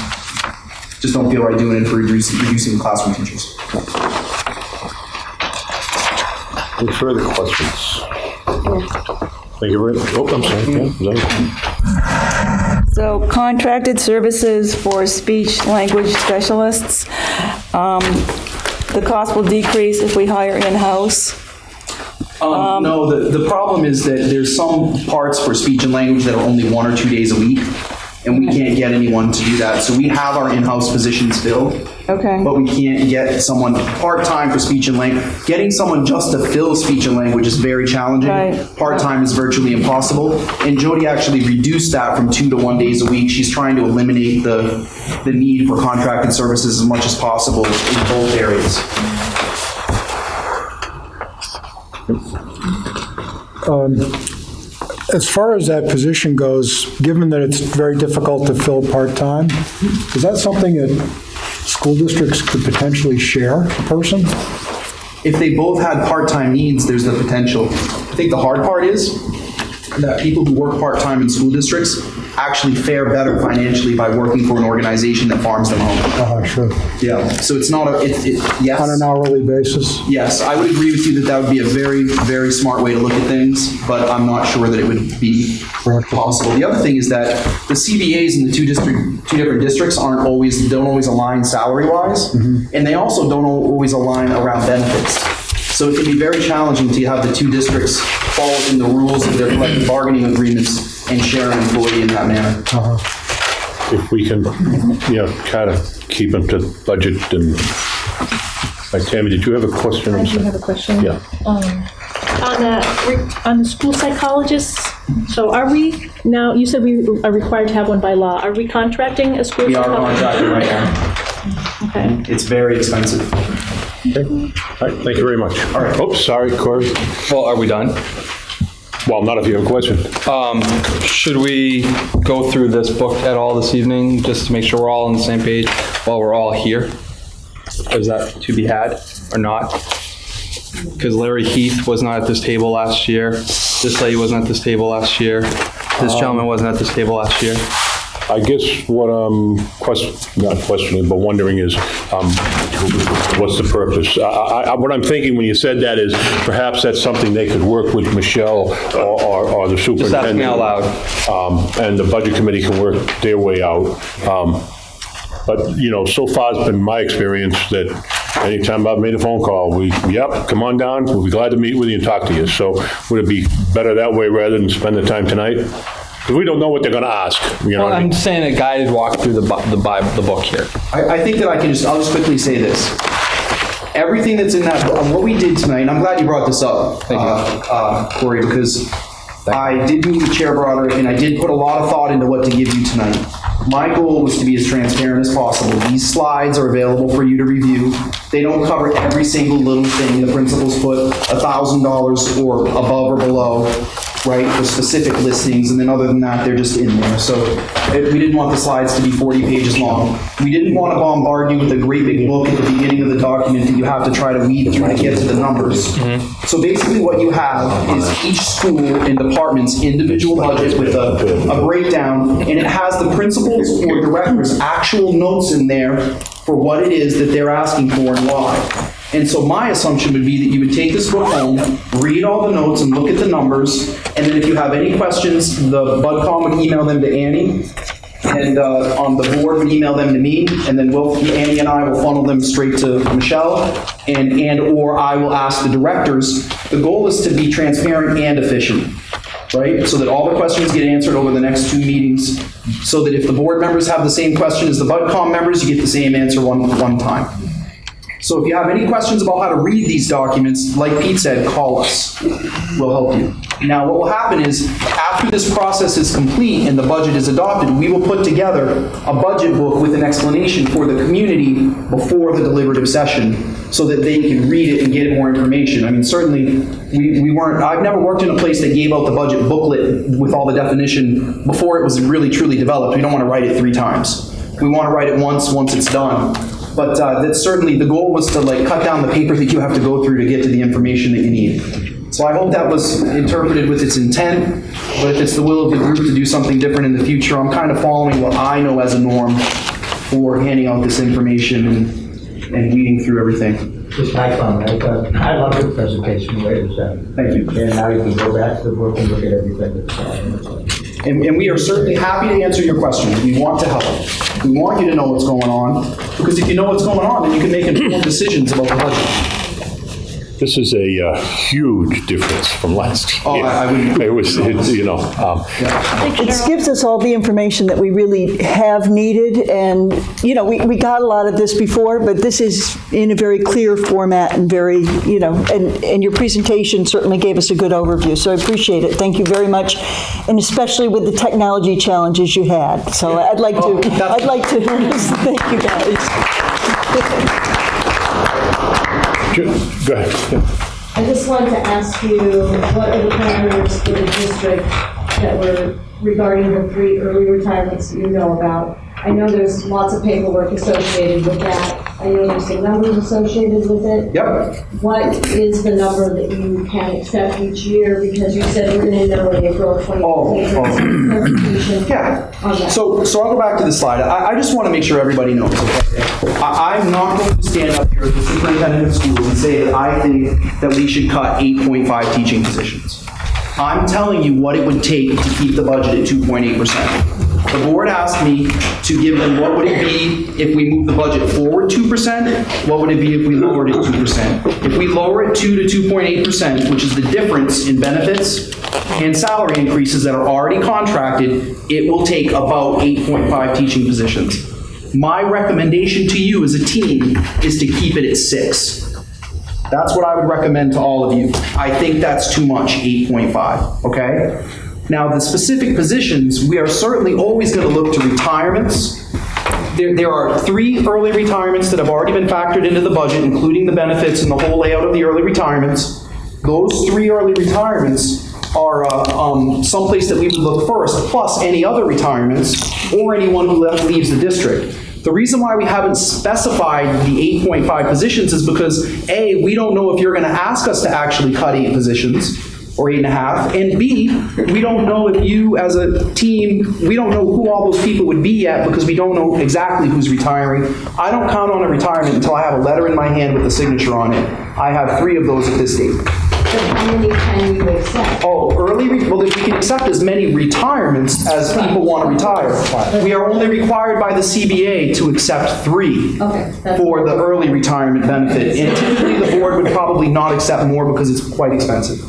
don't feel right doing it for reducing classroom teachers. Any further questions? Thank you very much. Oh, I'm sorry. So contracted services for speech language specialists. The cost will decrease if we hire in-house. No, the problem is that there's some parts for speech and language that are only 1 or 2 days a week, and we can't get anyone to do that. So we have our in-house positions filled. Okay. But we can't get someone part-time for speech and language. Getting someone just to fill speech and language is very challenging. Right. Part-time is virtually impossible. And Jody actually reduced that from 2 to 1 days a week. She's trying to eliminate the need for contracted services as much as possible in both areas. As far as that position goes, given that it's very difficult to fill part-time, is that something that school districts could potentially share a person? If they both had part-time needs, there's the potential. I think the hard part is that people who work part-time in school districts actually fare better financially by working for an organization that farms them home. Sure. Yeah, so it's not yes. On an hourly basis? Yes, I would agree with you that would be a very, very smart way to look at things, but I'm not sure that it would be possible. The other thing is that the CBAs in the two different districts don't always align salary-wise, and they also don't always align around benefits. So it can be very challenging to have the two districts fall within the rules of their collective bargaining agreements and share an employee in that manner. If we can, kind of keep them to budget and, Tammy, did you have a question? I do have a question. Yeah. On the school psychologists, so are we, now, you said we are required to have one by law. Are we contracting a school We are psychologist? contracting right now. Okay. It's very expensive. Okay. All right, thank you very much. All right. Oops, sorry, Corey. Well, are we done? Well, not if you have a question. Should we go through this book at all this evening, just to make sure we're all on the same page while we're all here? Is that to be had or not? Because Larry Heath was not at this table last year. This lady wasn't at this table last year. This gentleman wasn't at this table last year. I guess what I'm not questioning, but wondering is, what's the purpose? What I'm thinking when you said that is perhaps that's something they could work with Michelle or the superintendent. Just asking out loud. And the budget committee can work their way out. But, you know, so far it's been my experience that anytime I've made a phone call, yep, come on down, we'll be glad to meet with you and talk to you. So would it be better that way rather than spend the time tonight? Because we don't know what they're going to ask. You know well, I'm saying a guided walk through the book here. I think that I'll just quickly say this. Everything that's in that book, what we did tonight, and I'm glad you brought this up, Corey, because I did meet with Chair Broder, and I did put a lot of thought into what to give you tonight. My goal was to be as transparent as possible. These slides are available for you to review. They don't cover every single little thing. The principals put $1,000 or above or below, right, for specific listings, and then other than that, they're just in there. So we didn't want the slides to be 40 pages long. We didn't want to bombard you with a great big book at the beginning of the document that you have to try to weed through to get to the numbers. So basically what you have is each school and department's individual budget with a breakdown, and it has the principals or directors' actual notes in there for what it is that they're asking for and why. And so my assumption would be that you would take this book home, read all the notes and look at the numbers, and then if you have any questions, the BudCom would email them to Annie, and on the board would email them to me, and then Annie and I will funnel them straight to Michelle, and or I will ask the directors. The goal is to be transparent and efficient, right? So that all the questions get answered over the next 2 meetings, so that if the board members have the same question as the BudCom members, you get the same answer one time. So if you have any questions about how to read these documents, like Pete said, call us. We'll help you. Now, what will happen is, after this process is complete and the budget is adopted, we will put together a budget book with an explanation for the community before the deliberative session so that they can read it and get more information. I mean, certainly, I've never worked in a place that gave out the budget booklet with all the definition before it was really, truly developed. We don't want to write it 3 times. We want to write it once it's done. But that's certainly, the goal was to cut down the paper that you have to go through to get to the information that you need. So I hope that was interpreted with its intent, but if it's the will of the group to do something different in the future, I'm kind of following what I know as a norm for handing out this information and weeding through everything. Just my comment. I love your presentation. Thank you. And now you can go back to the book and look at everything that's And we are certainly happy to answer your questions. We want to help. We want you to know what's going on, because if you know what's going on, then you can make informed decisions about the budget. This is a huge difference from last year. Oh, I wouldn't. It was, you know. It gives us all the information that we really have needed, and, you know, we got a lot of this before, but this is in a very clear format and very, you know, and your presentation certainly gave us a good overview, so I appreciate it. Thank you very much, and especially with the technology challenges you had. So I'd like to thank you guys. Go ahead. I just wanted to ask you, what are the parameters for the district that were regarding the 3 early retirements that you know about? I know there's lots of paperwork associated with that. I know there's some numbers associated with it. Yep. What is the number that you can accept each year? Because you said we're going to know in April 2020. Yeah. So I'll go back to the slide. I just want to make sure everybody knows. Okay? I'm not going to stand up here as the superintendent of schools and say that I think that we should cut 8.5 teaching positions. I'm telling you what it would take to keep the budget at 2.8%. The board asked me to give them what would it be if we moved the budget forward 2%, what would it be if we lowered it 2%. If we lower it 2 to 2.8%, which is the difference in benefits and salary increases that are already contracted, it will take about 8.5 teaching positions. My recommendation to you as a team is to keep it at 6. That's what I would recommend to all of you. I think that's too much, 8.5, okay? Now, the specific positions, we are certainly always going to look to retirements. There are 3 early retirements that have already been factored into the budget, including the benefits and the whole layout of the early retirements. Those 3 early retirements are someplace that we would look first, plus any other retirements or anyone who leaves the district. The reason why we haven't specified the 8.5 positions is because A, we don't know if you're going to ask us to actually cut 8 positions or 8.5, and B, we don't know if you as a team, we don't know who all those people would be yet because we don't know exactly who's retiring. I don't count on a retirement until I have a letter in my hand with a signature on it. I have 3 of those at this date. How many can you accept? Oh, well, if we can accept as many retirements as people want to retire. We are only required by the CBA to accept 3 for the early retirement benefit. And typically the board would probably not accept more because it's quite expensive.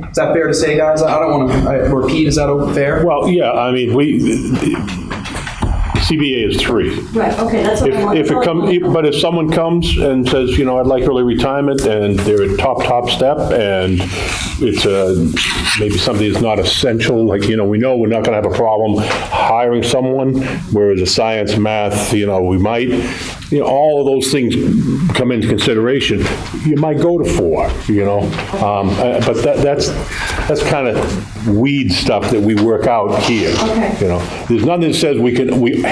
Is that fair to say, guys? I don't want to repeat. Is that fair? Well, yeah, I mean, CBA is 3. Right, okay, that's what I want. But if someone comes and says, you know, I'd like early retirement, and they're at top step, and it's maybe something that's not essential, like, you know we're not going to have a problem hiring someone, whereas a science, math, we might, all of those things come into consideration. You might go to 4, but that's kind of weed stuff that we work out here. Okay. There's nothing that says we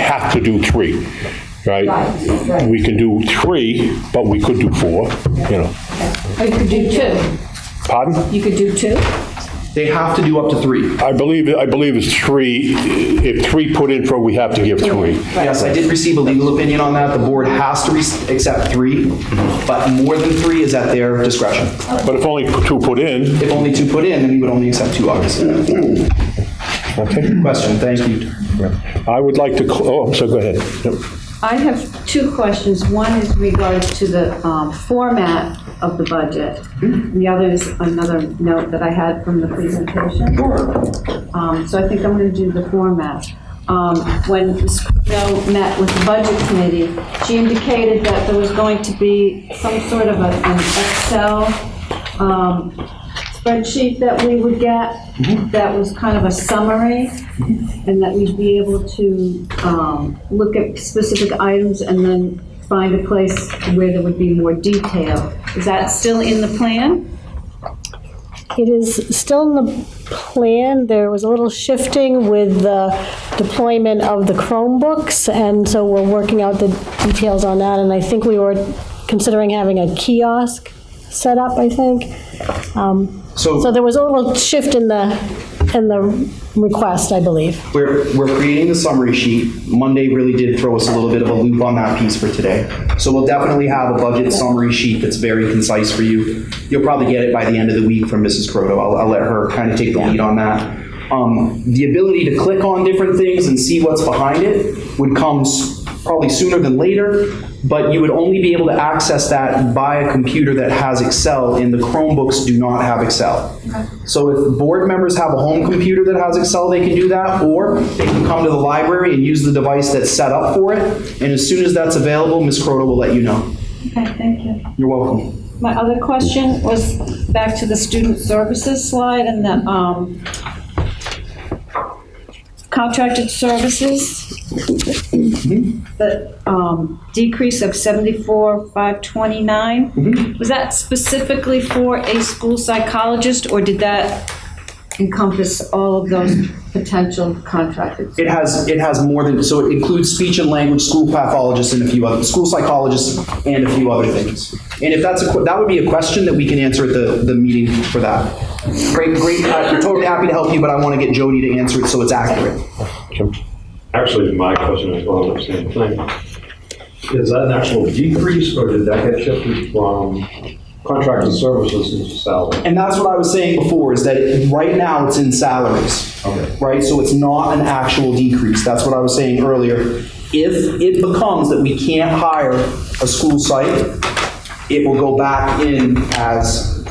have to do 3, right? Right. We can do 3, but we could do 4, Or you could do 2. Pardon? You could do 2? They have to do up to 3. I believe it's 3. If 3 put in for, we have to give 3. Yes, I did receive a legal opinion on that. The board has to accept 3, but more than 3 is at their discretion. But if only 2 put in. If only 2 put in, then we would only accept 2, obviously. Okay. Question, thank you. I would like to, so go ahead. Yep. I have 2 questions. One is regards to the format of the budget. And the other is another note that I had from the presentation. So I think I'm going to do the format. When Ms. Snow met with the Budget Committee, she indicated that there was going to be some sort of an Excel spreadsheet that we would get that was kind of a summary, and that we'd be able to look at specific items and then find a place where there would be more detail. Is that still in the plan? It is still in the plan. There was a little shifting with the deployment of the Chromebooks, and so we're working out the details on that, and I think we were considering having a kiosk set up, I think. So there was a little shift in the request, I believe. We're creating the summary sheet. Monday really did throw us a little bit of a loop on that piece for today. So we'll definitely have a budget summary sheet that's very concise for you. You'll probably get it by the end of the week from Mrs. Croto. I'll let her kind of take the lead on that. The ability to click on different things and see what's behind it would come probably sooner than later, but you would only be able to access that by a computer that has Excel, and the Chromebooks do not have Excel. Okay. So if board members have a home computer that has Excel, they can do that, or they can come to the library and use the device that's set up for it, and as soon as that's available, Ms. Croto will let you know. Okay, thank you. You're welcome. My other question was back to the student services slide and the contracted services. The decrease of 74,529. Was that specifically for a school psychologist, or did that encompass all of those potential contracted services? It has more than, so it includes speech and language, school pathologists, and a few other, school psychologists, and a few other things. And if that would be a question that we can answer at the meeting for that. Great. We're totally happy to help you, but I want to get Jody to answer it so it's accurate. Actually, my question is well, the same thing. Is that an actual decrease, or did that get shifted from contracted services into salary? And that's what I was saying before, is that right now it's in salaries. Okay. Right? So it's not an actual decrease. That's what I was saying earlier. If it becomes that we can't hire a school site, it will go back in as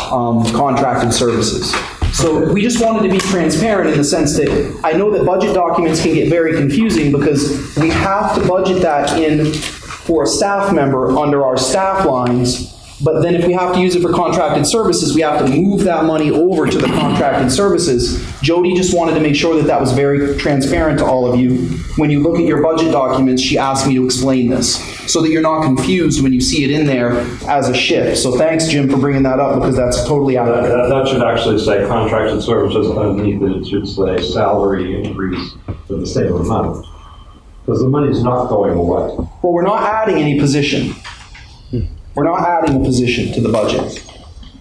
contracted services. So we just wanted to be transparent in the sense that I know that budget documents can get very confusing because we have to budget that in for a staff member under our staff lines, but then if we have to use it for contracted services, we have to move that money over to the contracted services. Jody just wanted to make sure that that was very transparent to all of you. When you look at your budget documents, she asked me to explain this so that you're not confused when you see it in there as a shift. So thanks, Jim, for bringing that up, because that's totally out of it. That should actually say contracted services underneath it. It should say salary increase for the same amount. Because the money's not going away. Well, we're not adding any position. We're not adding a position to the budget.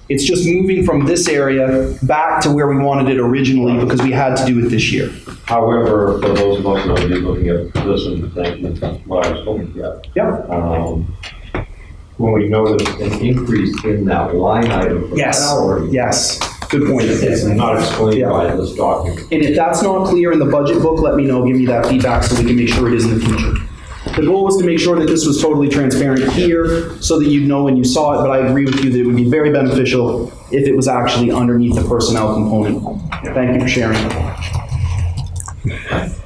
It's just moving from this area back to where we wanted it originally because we had to do it this year. However, for those of us that are looking at this and thinking what I was hoping at. Yep. When we notice an increase in that line item for salary. Yes. Good point. It's not explained by this document. And if that's not clear in the budget book, let me know, give me that feedback so we can make sure it is in the future. The goal was to make sure that this was totally transparent here so that you'd know when you saw it, but I agree with you that it would be very beneficial if it was actually underneath the personnel component. Thank you for sharing.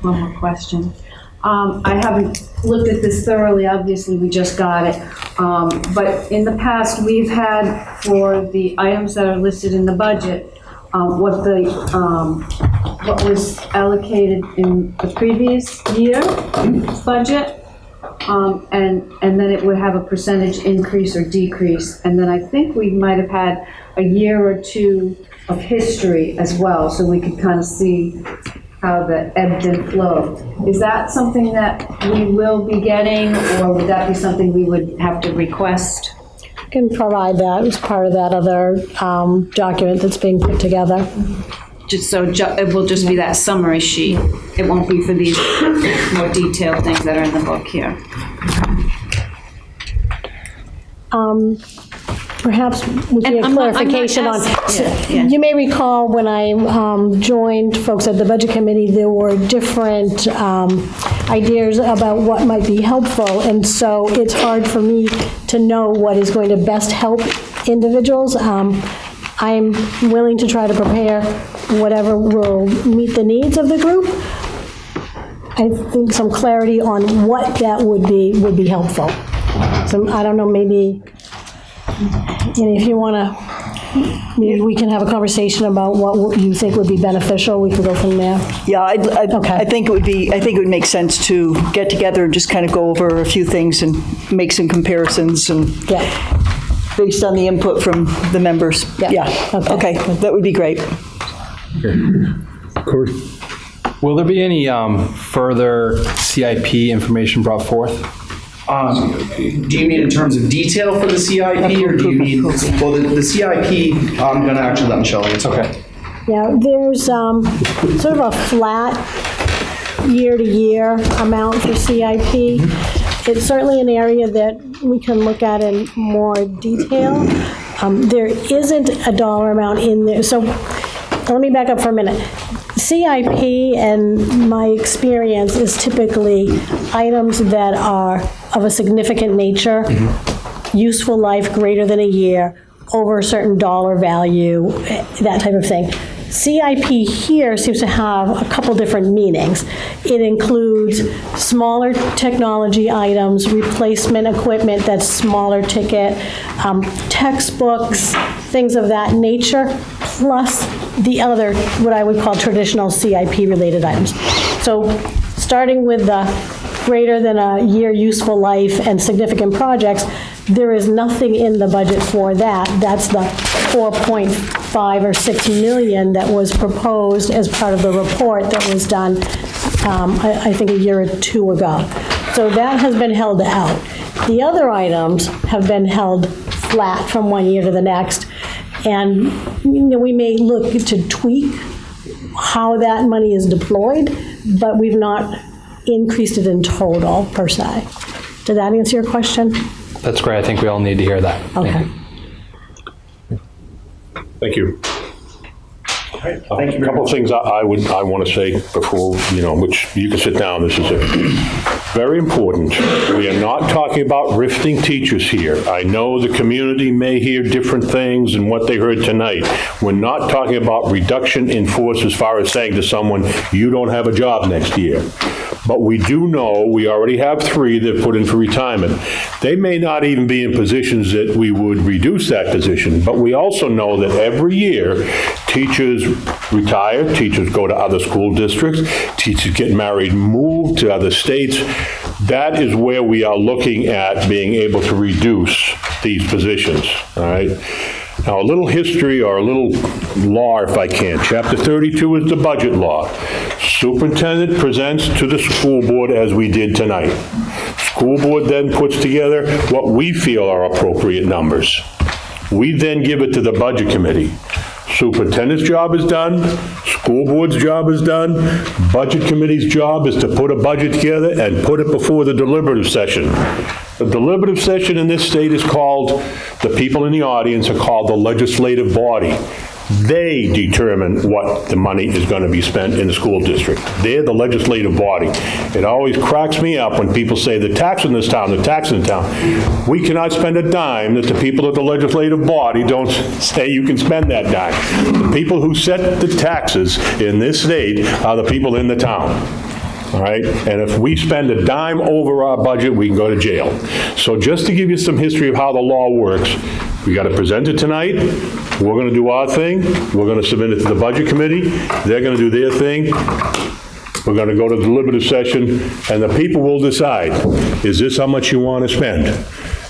One more question. I haven't looked at this thoroughly, obviously we just got it. But in the past, we've had, for the items that are listed in the budget, what was allocated in the previous year budget, and then it would have a percentage increase or decrease. And then I think we might have had a year or two of history as well, so we could kind of see how the ebbed and flowed. Is that something that we will be getting, or would that be something we would have to request? I can provide that as part of that other document that's being put together. Just so it will just be that summary sheet. It won't be for these more detailed things that are in the book here. Perhaps we can get clarification on. You may recall when I joined folks at the Budget Committee, there were different ideas about what might be helpful, and so it's hard for me to know what is going to best help individuals. I'm willing to try to prepare whatever will meet the needs of the group. I think some clarity on what that would be helpful. So I don't know, maybe if you want to, maybe we can have a conversation about what you think would be beneficial. We can go from there. Yeah, I think it would make sense to get together and just kind of go over a few things and make some comparisons and based on the input from the members. Yeah. Okay. That would be great. Corey. Will there be any further CIP information brought forth? Do you mean in terms of detail for the CIP, or do you mean, well, the CIP, I'm going to actually let Michelle answer. Okay. Yeah, there's sort of a flat year-to-year amount for CIP. It's certainly an area that we can look at in more detail. There isn't a dollar amount in there. So let me back up for a minute. CIP, and my experience, is typically items that are of a significant nature, useful life greater than a year, over a certain dollar value, that type of thing. CIP here seems to have a couple different meanings. It includes smaller technology items, replacement equipment that's smaller ticket, textbooks, things of that nature, plus the other, what I would call traditional CIP-related items. So starting with the greater than a year useful life and significant projects, there is nothing in the budget for that. That's the 4.5 or 6 million that was proposed as part of the report that was done, I think a year or two ago. So that has been held out. The other items have been held flat from one year to the next, and we may look to tweak how that money is deployed, but we've not increased it in total, per se. Did that answer your question? That's great. I think we all need to hear that. Okay. Thank you. A couple of things I want to say before, which you can sit down. This is very important. We are not talking about rifting teachers here. I know the community may hear different things than what they heard tonight. We're not talking about reduction in force as far as saying to someone, you don't have a job next year. But we do know we already have 3 that put in for retirement. They may not even be in positions that we would reduce that position, but we also know that every year, teachers retire, teachers go to other school districts, teachers get married, move to other states. That is where we are looking at being able to reduce these positions, all right? Now, a little history or a little law, if I can. Chapter 32 is the budget law. Superintendent presents to the school board as we did tonight. School board then puts together what we feel are appropriate numbers. We then give it to the budget committee. Superintendent's job is done, school board's job is done, budget committee's job is to put a budget together and put it before the deliberative session. The deliberative session in this state is called, the people in the audience are called the legislative body. They determine what the money is going to be spent in the school district. They're the legislative body. It always cracks me up when people say the tax in this town, the tax in the town. We cannot spend a dime that the people of the legislative body don't say you can spend that dime. The people who set the taxes in this state are the people in the town. All right, and if we spend a dime over our budget, we can go to jail. So just to give you some history of how the law works, we got to present it tonight. We're going to do our thing. We're going to submit it to the budget committee. They're going to do their thing. We're going to go to the deliberative session, and the people will decide, is this how much you want to spend?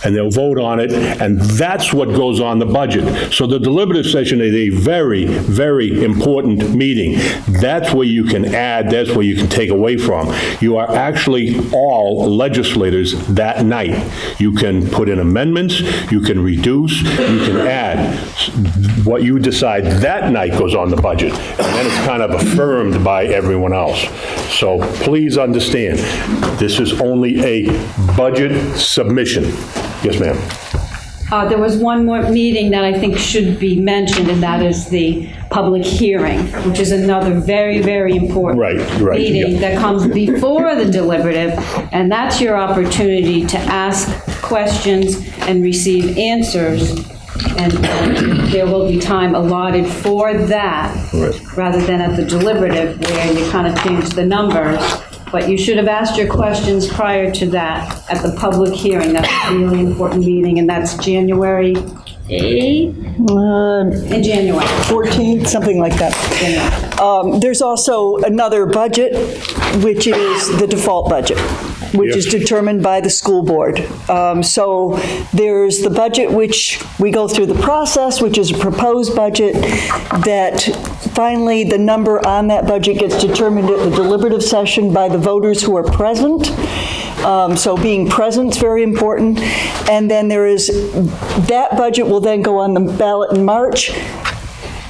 And they'll vote on it, and that's what goes on the budget. So the deliberative session is a very, very important meeting. That's where you can add, that's where you can take away from. You are actually all legislators that night. You can put in amendments, you can reduce, you can add. What you decide that night goes on the budget, and then it's kind of affirmed by everyone else. So please understand, this is only a budget submission. Yes, ma'am. There was one more meeting that I think should be mentioned, and that is the public hearing, which is another very, very important meeting that comes before the deliberative, and that's your opportunity to ask questions and receive answers, and there will be time allotted for that, rather than at the deliberative where you kind of change the numbers. But you should have asked your questions prior to that at the public hearing. That's a really important meeting, and that's January 8th? In January. 14th, something like that. There's also another budget, which is the default budget, which is determined by the school board. So there's the budget which we go through the process, which is a proposed budget, that finally the number on that budget gets determined at the deliberative session by the voters who are present. So being present is very important. And then there is, that budget will then go on the ballot in March.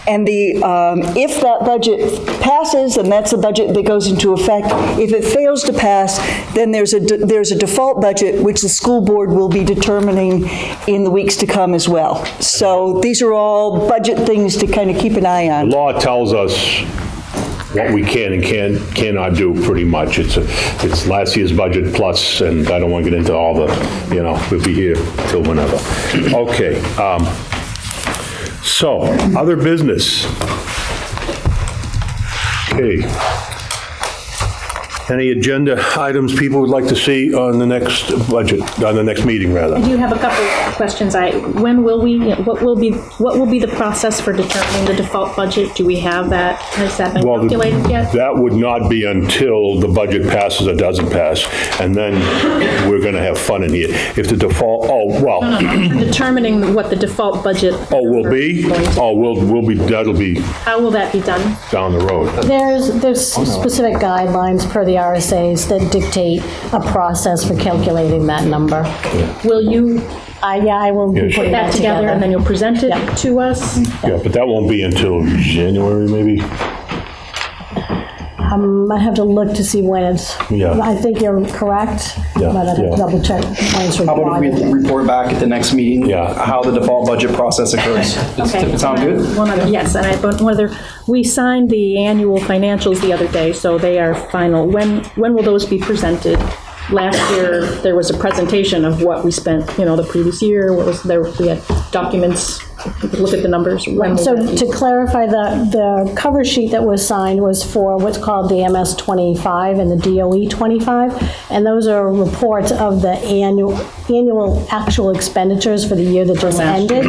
And if that budget passes, and that's the budget that goes into effect, if it fails to pass, then there's a default budget which the school board will be determining in the weeks to come as well. So these are all budget things to kind of keep an eye on. The law tells us what we can and cannot do, pretty much. It's last year's budget plus, and I don't want to get into all the, we'll be here till whenever. Okay. So, other business. Okay. Any agenda items people would like to see on the next budget, on the next meeting, rather? I do have a couple of questions. When will we, what will be the process for determining the default budget? Do we have that? Has that been calculated yet? That would not be until the budget passes or doesn't pass, and then we're going to have fun in here. If the default, No, determining what the default budget will be? That'll be. How will that be done? Down the road. There's specific guidelines per the RSAs that dictate a process for calculating that number. Will you? I will put that together and then you'll present it to us? Yeah, but that won't be until January, maybe? I have to look to see when it's, I think you're correct, but I have to double check when it's required. How about if we report back at the next meeting how the default budget process occurs? Okay. Sound good? Yes, and we signed the annual financials the other day, so they are final. When will those be presented? last year, there was a presentation of what we spent, the previous year, what was there, we had documents, you could look at the numbers. So to clarify, the cover sheet that was signed was for what's called the MS 25 and the DOE 25, and those are reports of the annual actual expenditures for the year that just ended.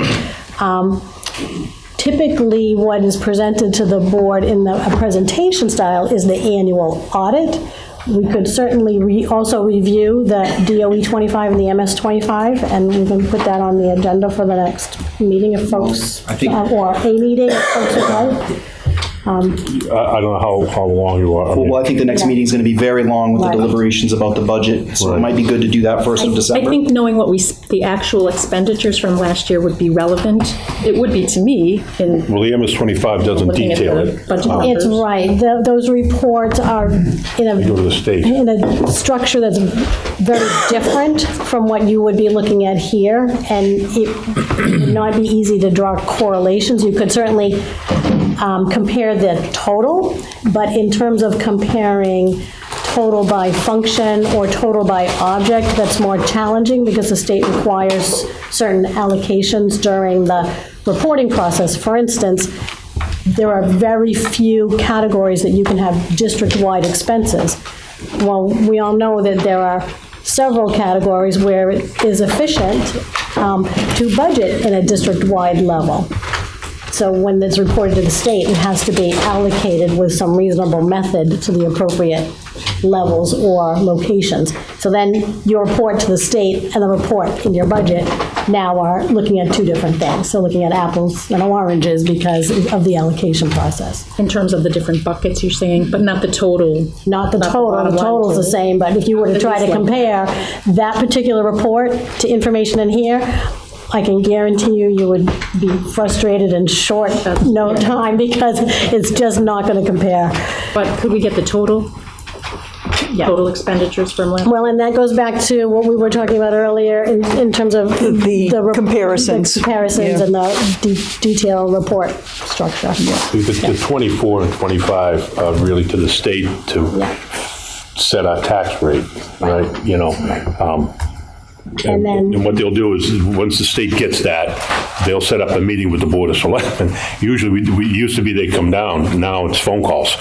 Typically, what is presented to the board in a presentation style is the annual audit. We could certainly also review the DOE 25 and the MS 25, and we can put that on the agenda for the next meeting if folks, or a meeting if folks would like. I don't know how long you are. Well, I think the next meeting is going to be very long with the deliberations about the budget, so it might be good to do that first of December. I think knowing what the actual expenditures from last year would be relevant. It would be to me. Well, the MS 25 doesn't detail it. It's right. Those reports are in a structure that's very different from what you would be looking at here, and it would not be easy to draw correlations. You could certainly compare the total, but in terms of comparing total by function or total by object, that's more challenging because the state requires certain allocations during the reporting process. For instance, there are very few categories that you can have district-wide expenses. Well, we all know that there are several categories where it is efficient to budget in a district-wide level. So when it's reported to the state, it has to be allocated with some reasonable method to the appropriate levels or locations. So then your report to the state and the report in your budget now are looking at two different things. So looking at apples and oranges because of the allocation process. In terms of the different buckets you're saying, but not the total. Not the total. The total is the same, but if you were to try to compare that particular report to information in here, I can guarantee you would be frustrated in short no time because it's just not going to compare. But could we get the total? Yeah. Total expenditures from last? Well, and that goes back to what we were talking about earlier in terms of the comparisons. And the detailed report structure. The 24 and 25 are really to the state to set our tax rate, right? And what they'll do is, once the state gets that, they'll set up a meeting with the Board of Selectmen. Usually, we used to be they'd come down. Now it's phone calls,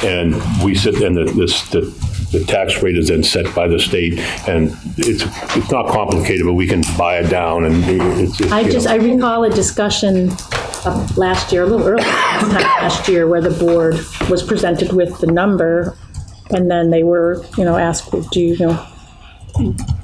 and we sit. And the tax rate is then set by the state, and it's not complicated, but we can buy it down. And I recall a discussion of last year, a little earlier last year, where the board was presented with the number, and then they were, asked, do you know?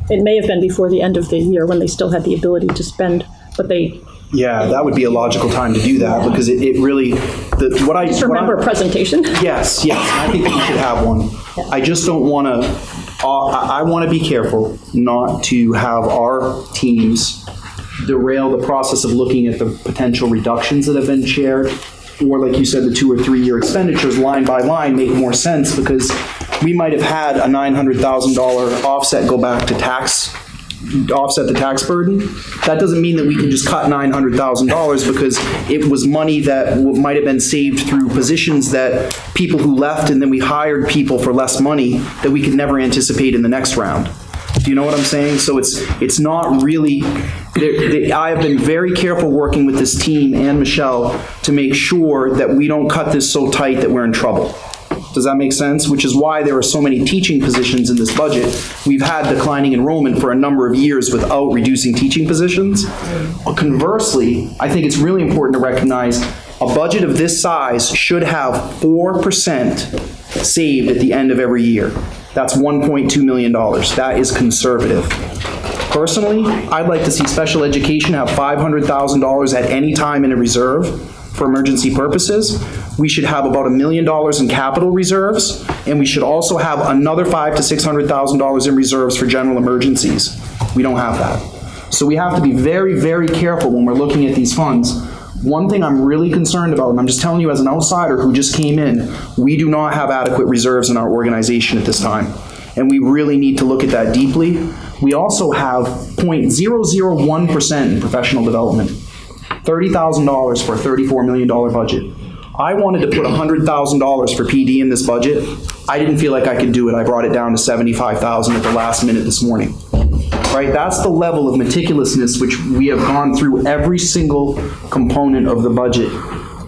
It may have been before the end of the year when they still had the ability to spend, but they... Yeah, that would be a logical time to do that because it really... I just remember a presentation. Yes, I think that we should have one. I just don't want to... I want to be careful not to have our teams derail the process of looking at the potential reductions that have been shared, or like you said, the 2 or 3 year expenditures line by line make more sense because we might have had a $900,000 offset go back to offset the tax burden. That doesn't mean that we can just cut $900,000 because it was money that might have been saved through positions that people who left and then we hired people for less money that we could never anticipate in the next round. Do you know what I'm saying? So it's not really, I have been very careful working with this team and Michelle to make sure that we don't cut this so tight that we're in trouble. Does that make sense? Which is why there are so many teaching positions in this budget. We've had declining enrollment for a number of years without reducing teaching positions. Conversely, I think it's really important to recognize a budget of this size should have 4% saved at the end of every year. That's $1.2 million. That is conservative. Personally, I'd like to see special education have $500,000 at any time in a reserve for emergency purposes. We should have about $1 million in capital reserves, and we should also have another $500,000 to $600,000 in reserves for general emergencies. We don't have that. So we have to be very, very careful when we're looking at these funds. One thing I'm really concerned about, and I'm just telling you as an outsider who just came in, we do not have adequate reserves in our organization at this time. And we really need to look at that deeply. We also have 0.001% in professional development. $30,000 for a $34 million budget. I wanted to put $100,000 for PD in this budget. I didn't feel like I could do it. I brought it down to 75,000 at the last minute this morning. Right? That's the level of meticulousness which we have gone through every single component of the budget.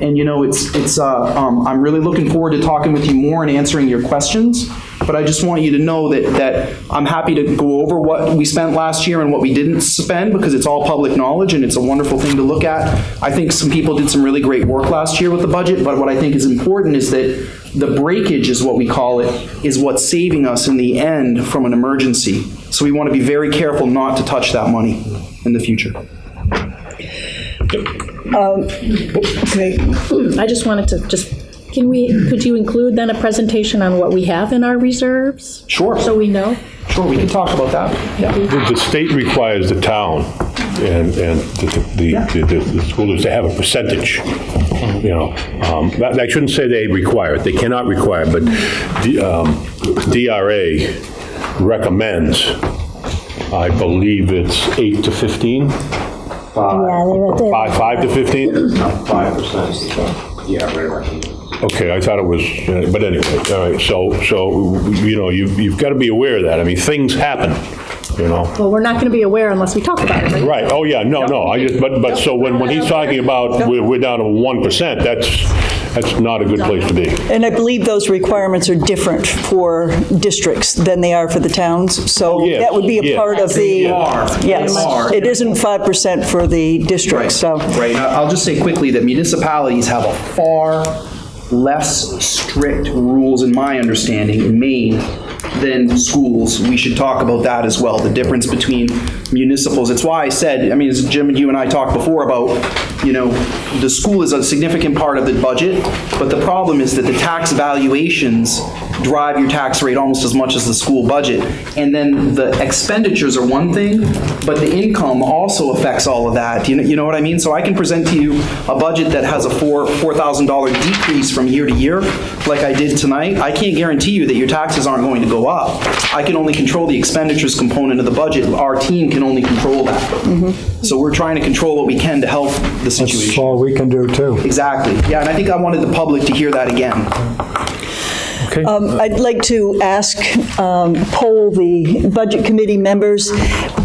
And you know, I'm really looking forward to talking with you more and answering your questions. But I just want you to know that I'm happy to go over what we spent last year and what we didn't spend, because it's all public knowledge and it's a wonderful thing to look at. I think some people did some really great work last year with the budget, but what I think is important is that the breakage, is what we call it, is what's saving us in the end from an emergency. So we want to be very careful not to touch that money in the future. Okay. I just wanted to could you include then a presentation on what we have in our reserves? Sure. So we know? Sure, we can talk about that. Yeah. The state requires the town and the school to have a percentage. You know, I shouldn't say they require it. They cannot require it, but DRA recommends, I believe it's 8 to 15. 5 to 15? No, 5%. Yeah, right. Okay, I thought it was, but anyway, all right. So you know, you've got to be aware of that. I mean, things happen. You know. Well, we're not going to be aware unless we talk about it, right? Right. Oh yeah. No. But so when he's talking about we're down to 1%, that's not a good place to be. And I believe those requirements are different for districts than they are for the towns. So that would be a part of the. Yes. It isn't 5% for the districts. Right. So. Right. I'll just say quickly that municipalities have a far less strict rules, in my understanding, in Maine than schools. We should talk about that as well, the difference between municipals. It's why I said, I mean, as Jim and you and I talked before about, you know, the school is a significant part of the budget, but the problem is that the tax valuations drive your tax rate almost as much as the school budget. And then the expenditures are one thing, but the income also affects all of that. You know what I mean? So I can present to you a budget that has a $4,000 decrease from year to year, like I did tonight. I can't guarantee you that your taxes aren't going to go up. I can only control the expenditures component of the budget. Our team can only control that. Mm-hmm. So we're trying to control what we can to help the situation. That's all we can do too. Exactly. Yeah, and I think I wanted the public to hear that again. Okay. I'd like to ask, poll the Budget Committee members.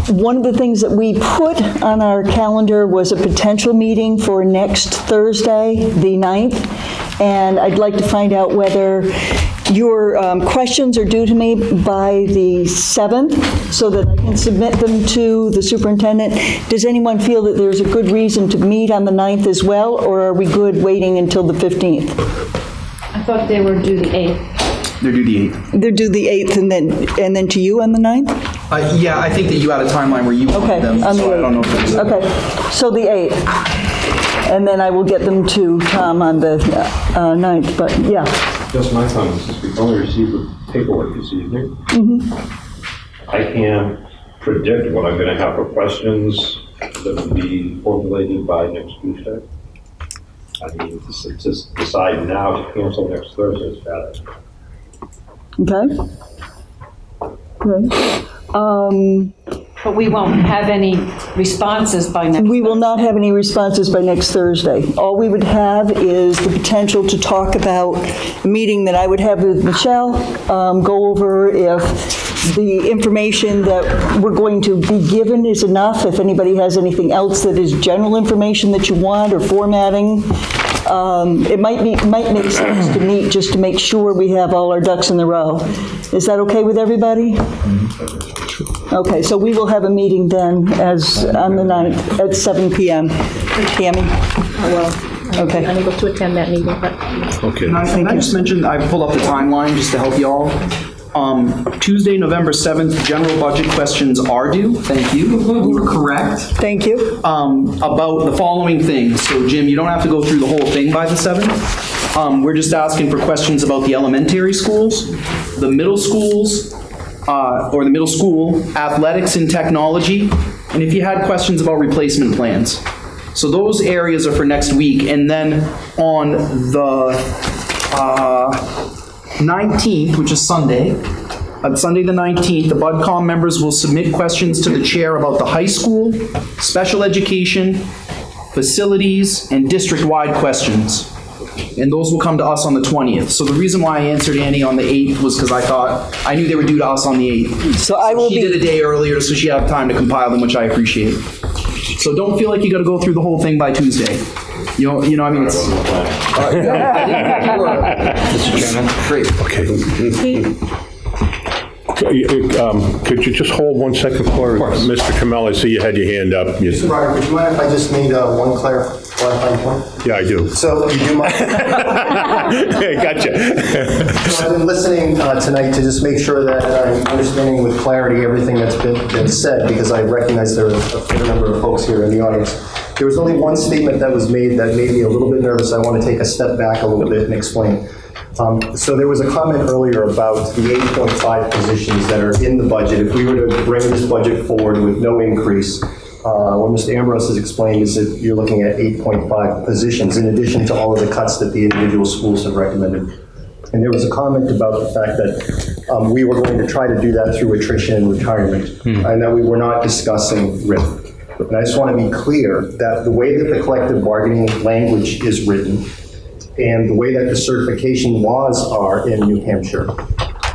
One of the things that we put on our calendar was a potential meeting for next Thursday, the 9th, and I'd like to find out whether your questions are due to me by the 7th so that I can submit them to the superintendent. Does anyone feel that there's a good reason to meet on the 9th as well, or are we good waiting until the 15th? I thought they were due the 8th. They're due the 8th. They're due the 8th and then to you on the 9th? Yeah, I think that you had a timeline where you wanted them, so I don't know if there's Okay, so the 8th. And then I will get them to Tom on the 9th, but yeah. Just my comments, we've only received the paperwork this evening. Mm-hmm. I can't predict what I'm going to have for questions that will be formulated by next Tuesday. I mean, to decide now to cancel next Thursday is bad. Okay. Good. But we won't have any responses by next We will not have any responses by next Thursday. All we would have is the potential to talk about a meeting that I would have with Michelle, go over if the information that we're going to be given is enough, if anybody has anything else that is general information that you want or formatting. It might make sense to meet just to make sure we have all our ducks in the row. Is that okay with everybody? Okay, so we will have a meeting then as on the 9th at 7 p.m. Tammy? Well, okay. I'm unable to attend that meeting, but. Okay. Can I just mention, I pulled up the timeline just to help you all. Tuesday, November 7th, general budget questions are due. Thank you. You were correct. Thank you. About the following things. So, Jim, you don't have to go through the whole thing by the 7th. We're just asking for questions about the elementary schools, the middle schools, or the middle school, athletics and technology, and if you had questions about replacement plans. So those areas are for next week. And then on the 19th, which is Sunday, on Sunday the 19th, the BudCom members will submit questions to the chair about the high school, special education, facilities, and district-wide questions. And those will come to us on the 20th. So the reason why I answered Annie on the 8th was because I knew they were due to us on the 8th. So I will She did a day earlier so she had time to compile them, which I appreciate. So don't feel like you gotta go through the whole thing by Tuesday. You know, I mean, it's. Mr. Chairman? Great. Okay. Could you just hold 1 second, Corey? Mr. Kamel, I see you had your hand up. Mr. Ryder, would you mind if I just made one clarifying point? Yeah, I do. So you do mind? Gotcha. So I've been listening tonight to just make sure that I'm understanding with clarity everything that's been said, because I recognize there are a fair number of folks here in the audience. There was only one statement that was made that made me a little bit nervous. I want to take a step back a little bit and explain. So there was a comment earlier about the 8.5 positions that are in the budget. If we were to bring this budget forward with no increase, what Mr. Ambrose has explained is that you're looking at 8.5 positions in addition to all of the cuts that the individual schools have recommended. And there was a comment about the fact that we were going to try to do that through attrition and retirement, and that we were not discussing RIF. And I just want to be clear that the way that the collective bargaining language is written and the way that the certification laws are in New Hampshire,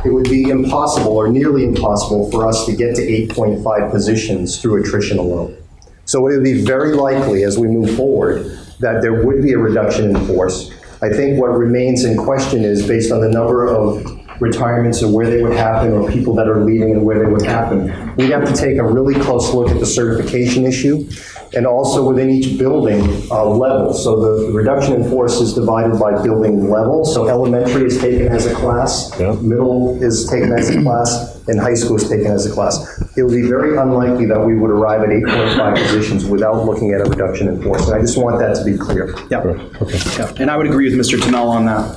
it would be impossible or nearly impossible for us to get to 8.5 positions through attrition alone. So it would be very likely as we move forward that there would be a reduction in force. I think what remains in question is based on the number of retirements and where they would happen, or people that are leaving and where they would happen. We have to take a really close look at the certification issue, and also within each building level. So the reduction in force is divided by building level. So elementary is taken as a class, middle is taken as a class, and high school is taken as a class. It would be very unlikely that we would arrive at 8.5 positions without looking at a reduction in force. And I just want that to be clear. Yeah. Okay. Yeah. And I would agree with Mr. Tamel on that.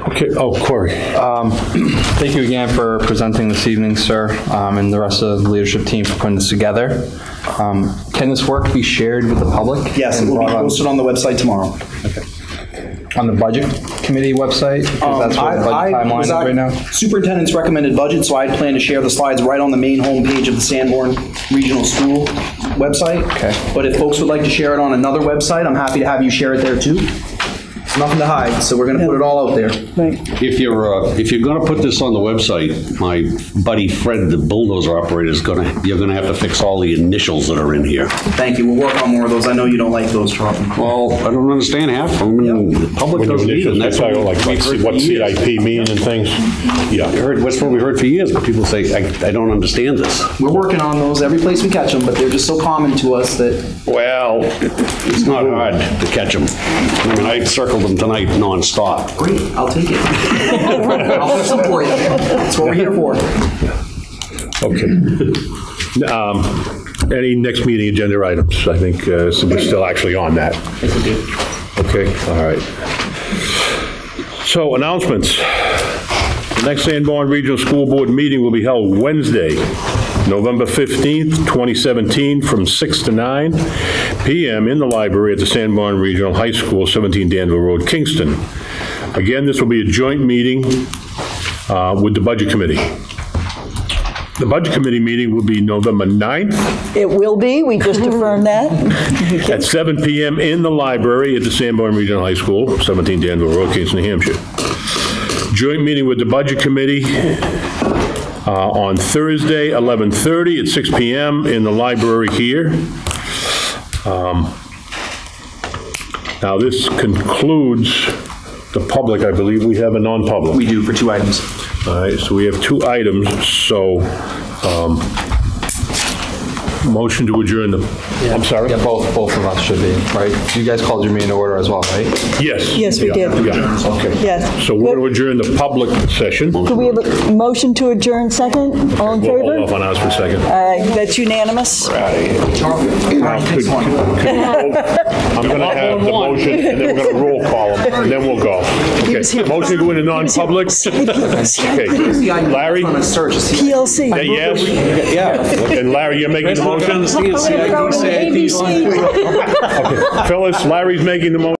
Okay. Oh, Corey. Thank you again for presenting this evening, sir, and the rest of the leadership team for putting this together. Can this work be shared with the public? Yes, it will be posted on the website tomorrow. Okay. On the budget committee website? Because that's where the budget timeline is right now. Superintendent's recommended budget, so I plan to share the slides right on the main homepage of the Sanborn Regional School website. Okay. But if folks would like to share it on another website, I'm happy to have you share it there too. There's nothing to hide, so we're going to put it all out there. If you're going to put this on the website, my buddy Fred, the bulldozer operator, you're going to have to fix all the initials that are in here. Thank you. We'll work on more of those. I know you don't like those, Charlton. Well, I don't understand half of them. The public doesn't need them. That's what what CIP mean and things. Yeah, that's what we heard for years. But people say I don't understand this. We're working on those every place we catch them, but they're just so common to us that. Well, it's not hard to catch them. I mean, I circled them tonight nonstop. Great, I'll take it. I'll support you. That's what we're here for. Okay. Any next meeting agenda items? I think we're still actually on that. Yes, we do. Okay, all right. So announcements. The next Sanborn Regional School Board meeting will be held Wednesday, November 15th, 2017, from 6 to 9 p.m. in the library at the Sanborn Regional High School, 17 Danville Road, Kingston. Again, this will be a joint meeting with the Budget Committee. The Budget Committee meeting will be November 9th. It will be. We just affirmed that. At 7 p.m. in the library at the Sanborn Regional High School, 17 Danville Road, Kingston, New Hampshire. Joint meeting with the Budget Committee on Thursday, 11:30 at 6 p.m. in the library here. Now this concludes the public. I believe we have a non-public. We do for 2 items. All right, so we have 2 items. So motion to adjourn the, I'm sorry? Yeah, both of us should be, right? You guys called your meeting to order as well, right? Yes. Yes, we did. Yeah, okay. Yes. So we're going to adjourn the public session. Do we have a motion to adjourn second? All in We'll favor? hold off on ours for a second. All right, that's unanimous. I'm going to have the motion, and then we're going to roll call them, and then we'll go. Okay, motion to go into non-public. Okay, Larry? PLC. Yes? Yeah. And Larry, you're making the motion? Okay, Phyllis, Larry's making the motion.